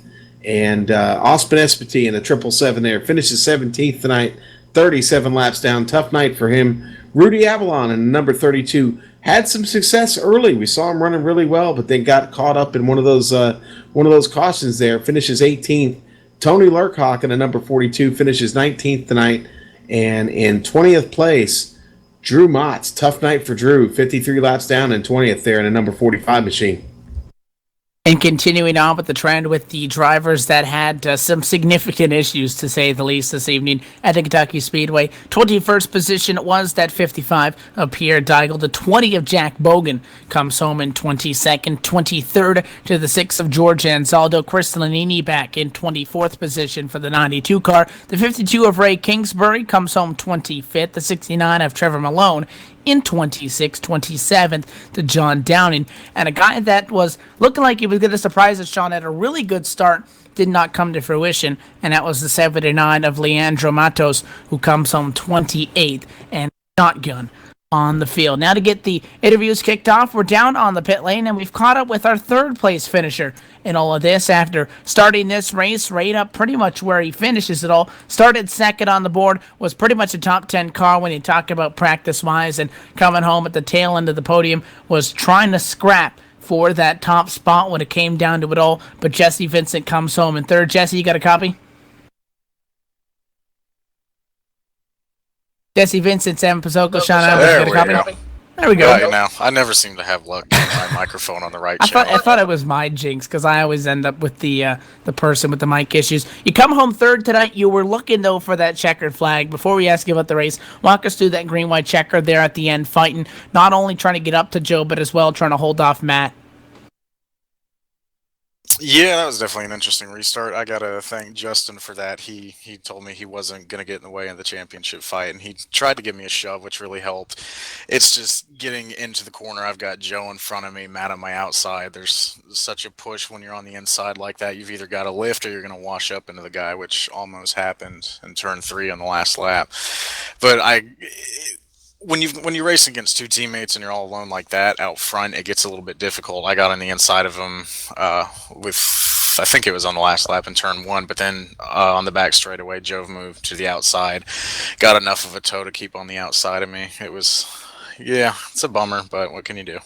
and Ospen Espity in the 777 there finishes 17th tonight. 37 laps down. Tough night for him. Rudy Avalon in number 32 had some success early. We saw him running really well, but then got caught up in one of those cautions there. Finishes 18th. Tony Lurkhawk in a number 42 finishes 19th tonight. And in 20th place, Drew Motz. Tough night for Drew. 53 laps down and 20th there in a number 45 machine. And continuing on with the trend with the drivers that had some significant issues, to say the least, this evening at the Kentucky Speedway. 21st position was that 55 of Pierre Deigel. The 20 of Jack Bogan comes home in 22nd. 23rd to the 6 of George Anzaldo. Chris Lanini back in 24th position for the 92 car. The 52 of Ray Kingsbury comes home 25th. The 69 of Trevor Malone in 26th, 27th to John Downing. And a guy that was looking like he was going to surprise us, Sean, had a really good start, did not come to fruition, and that was the 79 of Leandro Matos, who comes home 28th and shotgun on the field. Now to get the interviews kicked off, we're down on the pit lane, and we've caught up with our third place finisher in all of this after starting this race right up pretty much where he finishes it all. Started second on the board, was pretty much a top 10 car when you talk about practice-wise, and coming home at the tail end of the podium was trying to scrap for that top spot when it came down to it all, but Jesse Vincent comes home in third. Jesse, you got a copy? Jesse Vincent, Sam Pizzoco, Sean Adams, got a copy? There we go. Right now, I never seem to have luck getting my microphone on the right channel. I thought it was my jinx, because I always end up with the person with the mic issues. You come home third tonight. You were looking, though, for that checkered flag. Before we ask you about the race, walk us through that green-white checker there at the end, fighting, not only trying to get up to Joe, but as well trying to hold off Matt. Yeah, that was definitely an interesting restart. I gotta thank Justin for that. He told me he wasn't gonna get in the way of the championship fight, and he tried to give me a shove, which really helped. It's just getting into the corner. I've got Joe in front of me, Matt on my outside. There's such a push when you're on the inside like that. You've either got to lift or you're gonna wash up into the guy, which almost happened in turn 3 on the last lap. But when you race against two teammates and you're all alone like that out front, it gets a little bit difficult. I got on the inside of him with, I think it was on the last lap in turn 1, but then on the back straightaway, Jove moved to the outside, got enough of a toe to keep on the outside of me. It was, yeah, it's a bummer, but what can you do?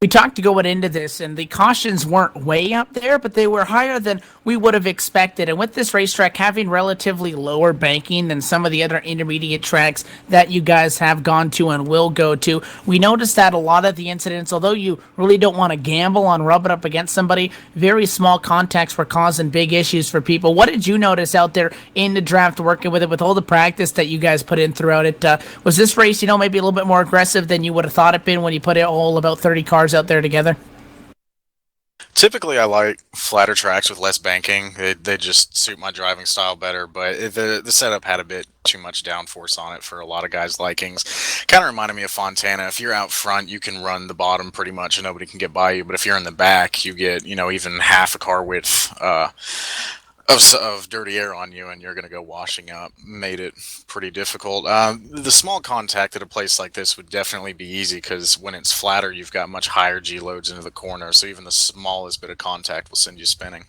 We talked going into this, and the cautions weren't way up there, but they were higher than we would have expected. And with this racetrack having relatively lower banking than some of the other intermediate tracks that you guys have gone to and will go to, we noticed that a lot of the incidents, although you really don't want to gamble on rubbing up against somebody, very small contacts were causing big issues for people. What did you notice out there in the draft, working with it, with all the practice that you guys put in throughout it? Was this race, maybe a little bit more aggressive than you would have thought it been when you put it all about 30 cars out there together? Typically, I like flatter tracks with less banking. They just suit my driving style better. But the setup had a bit too much downforce on it for a lot of guys' likings. Kind of reminded me of Fontana. If you're out front, you can run the bottom pretty much, and nobody can get by you. But if you're in the back, you get even half a car width of dirty air on you, and you're going to go washing up. Made it pretty difficult. The small contact at a place like this would definitely be easy because when it's flatter, you've got much higher G loads into the corner, so even the smallest bit of contact will send you spinning.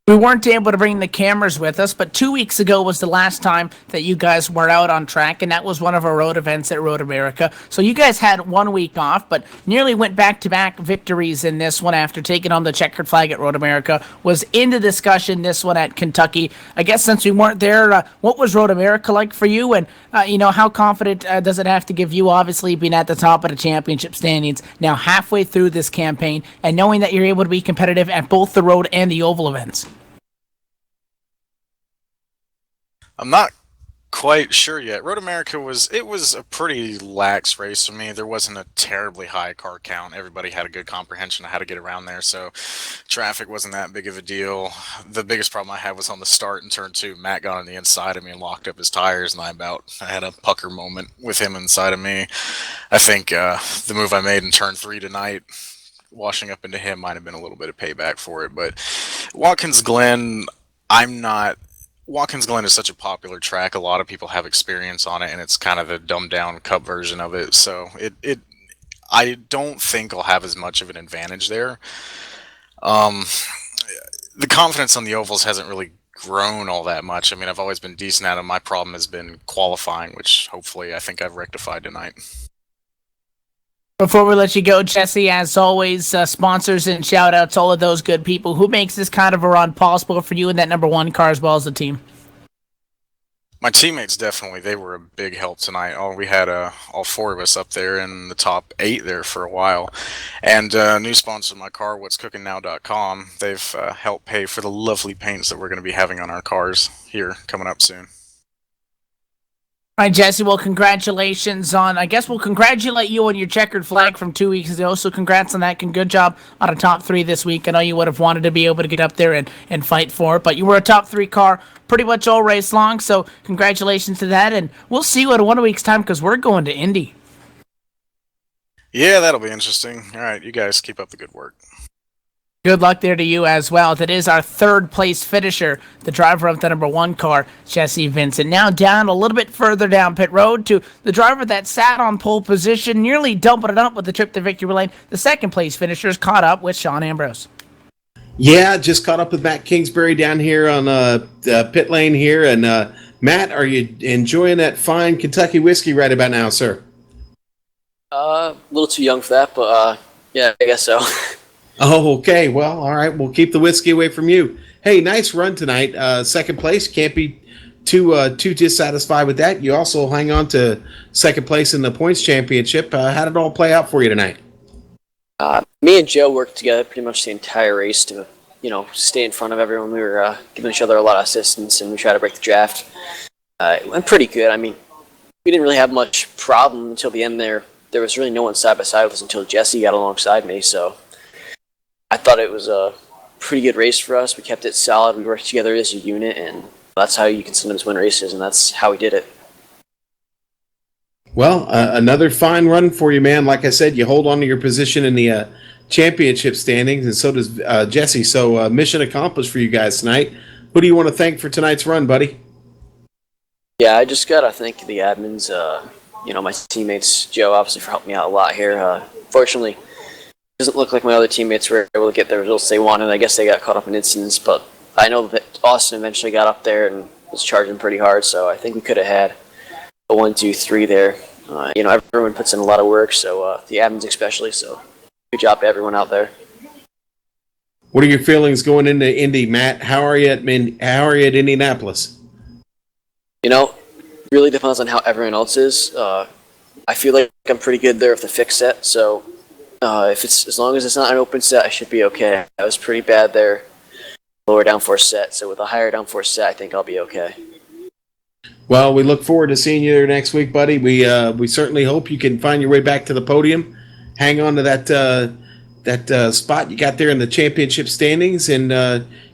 We weren't able to bring the cameras with us, but 2 weeks ago was the last time that you guys were out on track, and that was one of our road events at Road America. So you guys had 1 week off, but nearly went back-to-back victories in this one after taking on the checkered flag at Road America. Was in the discussion this one at Kentucky. I guess since we weren't there, what was Road America like for you? And, how confident does it have to give you, obviously, being at the top of the championship standings now halfway through this campaign and knowing that you're able to be competitive at both the road and the oval events? I'm not quite sure yet. Road America was a pretty lax race for me. There wasn't a terribly high car count. Everybody had a good comprehension of how to get around there, so traffic wasn't that big of a deal. The biggest problem I had was on the start in turn 2. Matt got on the inside of me and locked up his tires, and I had a pucker moment with him inside of me. I think the move I made in turn 3 tonight, washing up into him, might have been a little bit of payback for it. But Watkins Glen, Watkins Glen is such a popular track. A lot of people have experience on it, and it's kind of the dumbed-down Cup version of it. So I don't think I'll have as much of an advantage there. The confidence on the ovals hasn't really grown all that much. I mean, I've always been decent at them. My problem has been qualifying, which hopefully I think I've rectified tonight. Before we let you go, Jesse, as always, sponsors and shout-outs, all of those good people. Who makes this kind of a run possible for you in that number 1 car as well as the team? My teammates definitely. They were a big help tonight. We had all 4 of us up there in the top 8 there for a while. And new sponsor of my car, what'scookingnow.com. They've helped pay for the lovely paints that we're going to be having on our cars here coming up soon. All right, Jesse, well, congratulations on, I guess we'll congratulate you on your checkered flag from 2 weeks ago, so congrats on that, and good job on a top 3 this week. I know you would have wanted to be able to get up there and fight for it, but you were a top 3 car pretty much all race long, so congratulations to that, and we'll see you in 1 week's time because we're going to Indy. Yeah, that'll be interesting. All right, you guys keep up the good work. Good luck there to you as well. That is our 3rd place finisher, the driver of the number 1 car, Jesse Vincent. Now down a little bit further down pit road to the driver that sat on pole position, nearly dumping it up with the trip to victory lane. The 2nd place finishers caught up with Sean Ambrose. Yeah, just caught up with Matt Kingsbury down here on pit lane here. And Matt, are you enjoying that fine Kentucky whiskey right about now, sir? A little too young for that, but yeah, I guess so. Oh, okay. Well, all right. We'll keep the whiskey away from you. Hey, nice run tonight. 2nd place. Can't be too dissatisfied with that. You also hang on to 2nd place in the points championship. How did it all play out for you tonight? Me and Joe worked together pretty much the entire race to, stay in front of everyone. We were giving each other a lot of assistance, and we tried to break the draft. It went pretty good. I mean, we didn't really have much problem until the end there. There was really no one side by side with us until Jesse got alongside me, so I thought it was a pretty good race for us. We kept it solid. We worked together as a unit, and that's how you can sometimes win races, and that's how we did it. Well, another fine run for you, man. Like I said, you hold on to your position in the championship standings, and so does Jesse. So mission accomplished for you guys tonight. Who do you want to thank for tonight's run, buddy? Yeah, I just got to thank the admins, my teammates, Joe, obviously, for helping me out a lot here. Fortunately, doesn't look like my other teammates were able to get the results they wanted. I guess they got caught up in incidents, but I know that Austin eventually got up there and was charging pretty hard, so I think we could have had a 1, 2, 3 there. Everyone puts in a lot of work, so the admins especially, so good job to everyone out there. What are your feelings going into Indy, Matt? How are you at Indianapolis? Really depends on how everyone else is. I feel like I'm pretty good there with the fixed set, so if it's as long as it's not an open set, I should be okay. I was pretty bad there, lower downforce set. So with a higher downforce set, I think I'll be okay. Well, we look forward to seeing you there next week, buddy. We certainly hope you can find your way back to the podium. Hang on to that that spot you got there in the championship standings, and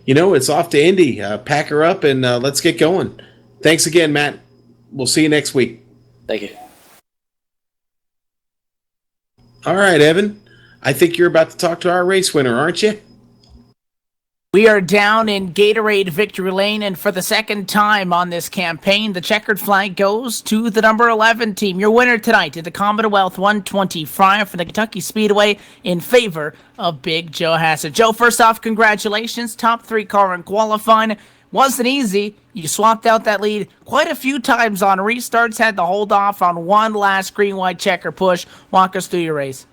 it's off to Indy. Pack her up and let's get going. Thanks again, Matt. We'll see you next week. Thank you. All right, Evan. I think you're about to talk to our race winner, aren't you? We are down in Gatorade Victory Lane, and for the second time on this campaign, the checkered flag goes to the number 11 team. Your winner tonight at the Commonwealth 125 for the Kentucky Speedway in favor of Big Joe Hassett. Joe, first off, congratulations. Top 3 car in qualifying. Wasn't easy. You swapped out that lead quite a few times on restarts, had to hold off on one last green-white checker push. Walk us through your race.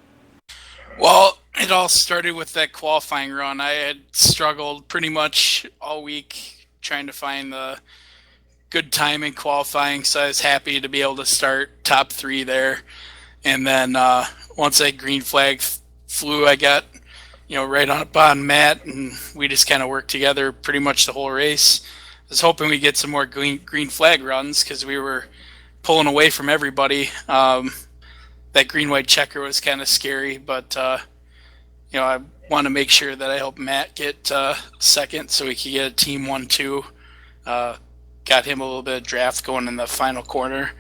Well, it all started with that qualifying run. I had struggled pretty much all week trying to find the good time in qualifying, so I was happy to be able to start top 3 there. And then once that green flag flew, I got right up on Matt, and we just kind of worked together pretty much the whole race. I was hoping we get some more green flag runs because we were pulling away from everybody. That green-white checker was kind of scary, but I want to make sure that I help Matt get second so we could get a team 1-2. Got him a little bit of draft going in the final corner,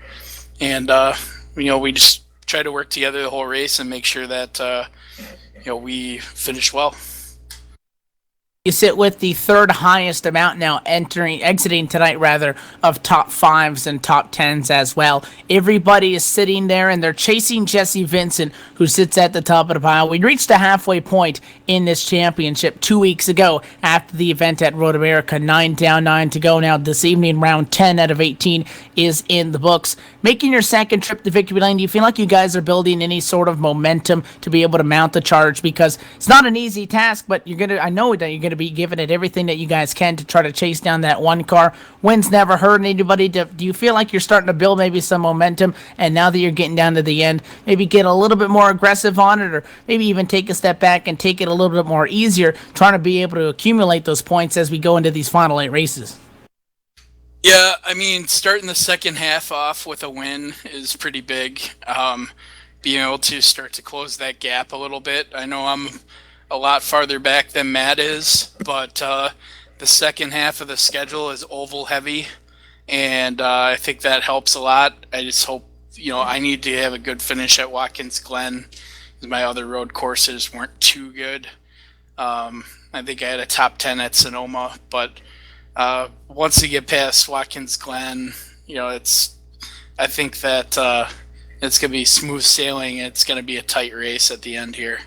and we just try to work together the whole race and make sure that we finish well. You sit with the third highest amount now exiting tonight of top 5s and top 10s as well. Everybody is sitting there and they're chasing Jesse Vincent, who sits at the top of the pile. We reached a halfway point in this championship 2 weeks ago after the event at Road America. 9 down, 9 to go now this evening. Round 10 out of 18 is in the books. Making your second trip to Victory Lane, do you feel like you guys are building any sort of momentum to be able to mount the charge? Because it's not an easy task, but I know that you're going to be giving it everything that you guys can to try to chase down that one car. Wins never hurt anybody. Do you feel like you're starting to build maybe some momentum, and now that you're getting down to the end, maybe get a little bit more aggressive on it, or maybe even take a step back and take it a little bit more easier, trying to be able to accumulate those points as we go into these final 8 races? Yeah, starting the second half off with a win is pretty big. Being able to start to close that gap a little bit. I know I'm a lot farther back than Matt is, but the second half of the schedule is oval heavy, and I think that helps a lot. I just hope, I need to have a good finish at Watkins Glen. My other road courses weren't too good. I think I had a top 10 at Sonoma, but once you get past Watkins Glen, I think that it's going to be smooth sailing. It's going to be a tight race at the end here.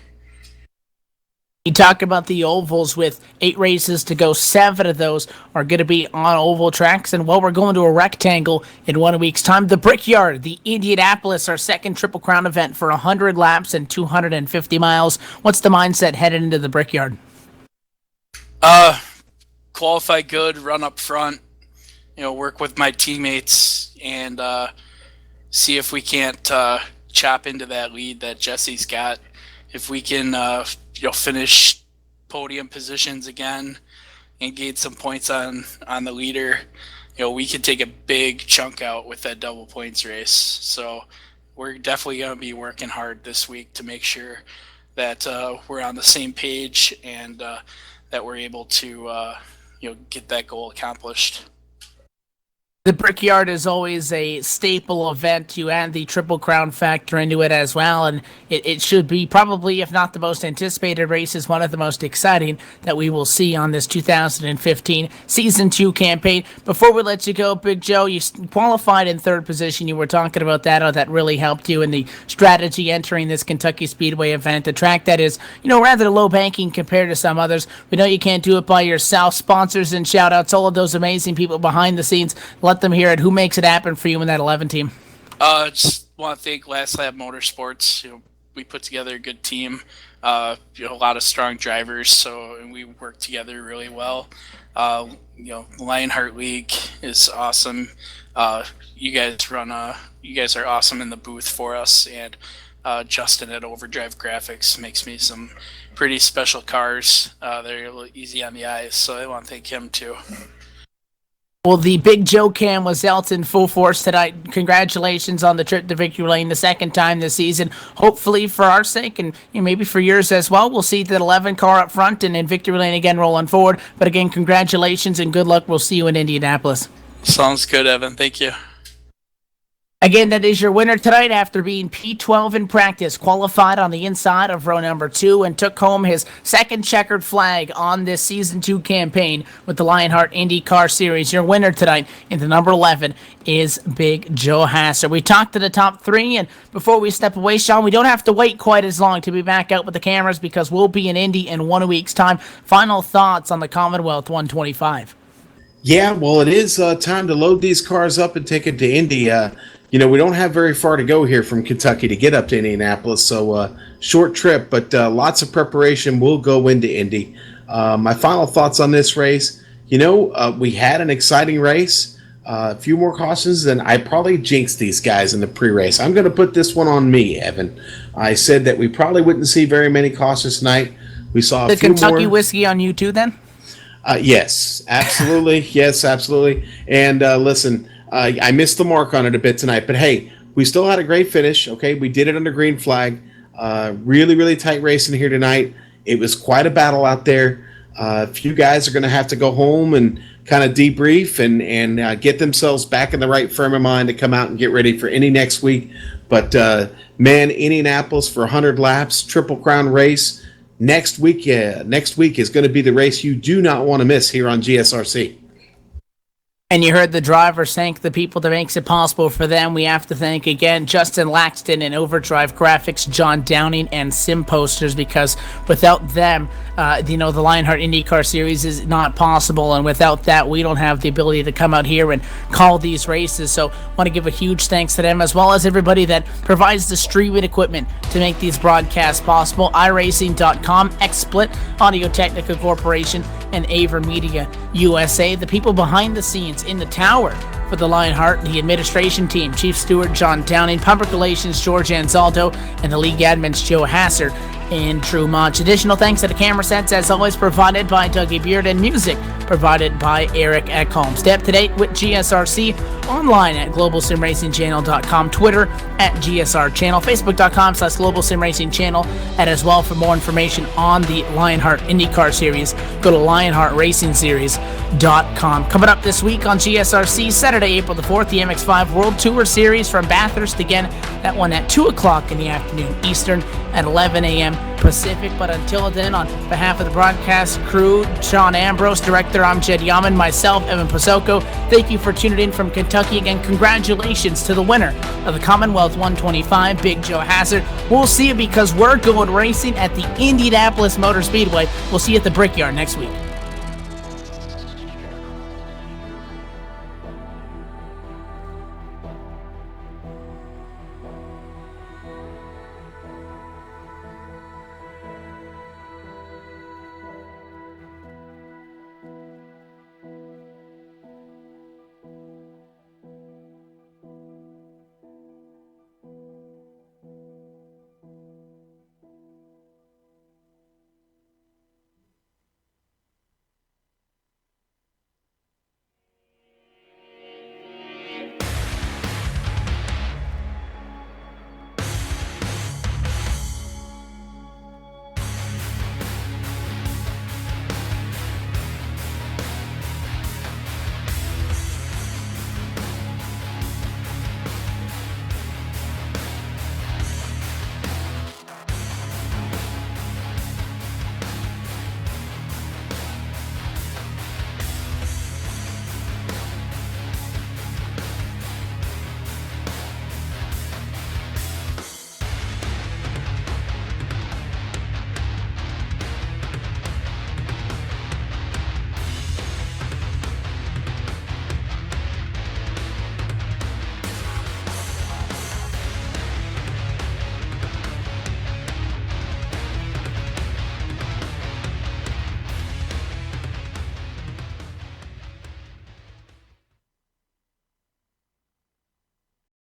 You talk about the ovals with 8 races to go. 7 of those are going to be on oval tracks. And we're going to a rectangle in 1 week's time. The Brickyard, the Indianapolis, our second Triple Crown event for 100 laps and 250 miles. What's the mindset headed into the Brickyard? Qualify good, run up front, work with my teammates, and see if we can't chop into that lead that Jesse's got. If we can finish podium positions again and gain some points on the leader, we could take a big chunk out with that double points race. So we're definitely going to be working hard this week to make sure that we're on the same page and that we're able to get that goal accomplished. The Brickyard is always a staple event. You add the Triple Crown factor into it as well, and it should be probably, if not the most anticipated race, is one of the most exciting that we will see on this 2015 Season 2 campaign. Before we let you go, Big Joe, you qualified in 3rd position. You were talking about that, how that really helped you in the strategy entering this Kentucky Speedway event, a track that is, rather low banking compared to some others. We know you can't do it by yourself. Sponsors and shout-outs, all of those amazing people behind the scenes. Let them hear it. Who makes it happen for you in that 11 team? Just want to thank Last Lap Motorsports. We put together a good team. A lot of strong drivers, and we work together really well. LionHeart League is awesome. You guys are awesome in the booth for us, and Justin at Overdrive Graphics makes me some pretty special cars. They're a little easy on the eyes, so I want to thank him too. Well, the Big Joe Cam was out in full force tonight. Congratulations on the trip to victory lane the second time this season. Hopefully, for our sake and maybe for yours as well, we'll see that 11 car up front and in victory lane again rolling forward. But again, congratulations and good luck. We'll see you in Indianapolis. Sounds good, Evan. Thank you. Again, that is your winner tonight after being P12 in practice, qualified on the inside of row number 2 and took home his second checkered flag on this Season 2 campaign with the LionHeart IndyCar Series. Your winner tonight in the number 11 is Big Joe Hasser. We talked to the top 3, and before we step away, Sean, we don't have to wait quite as long to be back out with the cameras because we'll be in Indy in 1 week's time. Final thoughts on the Commonwealth 125? Yeah, well, it is time to load these cars up and take it to Indy. We don't have very far to go here from Kentucky to get up to Indianapolis, so short trip, but lots of preparation will go into Indy. My final thoughts on this race, we had an exciting race, a few more cautions, and I probably jinxed these guys in the pre-race. I'm going to put this one on me, Evan. I said that we probably wouldn't see very many cautions tonight. We saw a few Kentucky more. whiskey on you too, then? Yes, absolutely. Yes, absolutely. And listen, I missed the mark on it a bit tonight, but hey, we still had a great finish. Okay, we did it under green flag. Really, really tight racing here tonight. It was quite a battle out there. A few guys are going to have to go home and kind of debrief and get themselves back in the right frame of mind to come out and get ready for Indy next week. But man, Indianapolis for 100 laps, Triple Crown race. Next week is going to be the race you do not want to miss here on GSRC. And you heard the drivers thank the people that makes it possible for them. We have to thank again Justin Laxton and Overdrive Graphics, John Downing, and Sim Posters, because without them, the LionHeart IndyCar Series is not possible, and without that, we don't have the ability to come out here and call these races. So I want to give a huge thanks to them, as well as everybody that provides the streaming equipment to make these broadcasts possible. iRacing.com, XSplit, Audio Technica Corporation, and Aver Media USA, the people behind the scenes in the tower for the LionHeart, the administration team, Chief Steward John Downing, Public Relations George Anzaldo, and the league admins Joe Hasser and True Munch. Additional thanks to the camera sets, as always, provided by Dougie Beard, and music provided by Eric Ekholm. Stay up to date with GSRC online at GlobalSimRacingChannel.com, Twitter at GSR Channel, Facebook.com/GlobalSimRacingChannel, and as well for more information on the LionHeart IndyCar Series, go to LionHeartRacingSeries.com. Coming up this week on GSRC, Saturday, April the 4th, the MX-5 World Tour Series from Bathurst. Again, that one at 2 o'clock in the afternoon Eastern, at 11 a.m. Pacific. But until then, on behalf of the broadcast crew, Sean Ambrose, director, I'm Jed Yaman, myself, Evan Pasoko, thank you for tuning in from Kentucky. Again, congratulations to the winner of the Commonwealth 125, Big Joe Hasser. We'll see you because we're going racing at the Indianapolis Motor Speedway. We'll see you at the Brickyard next week.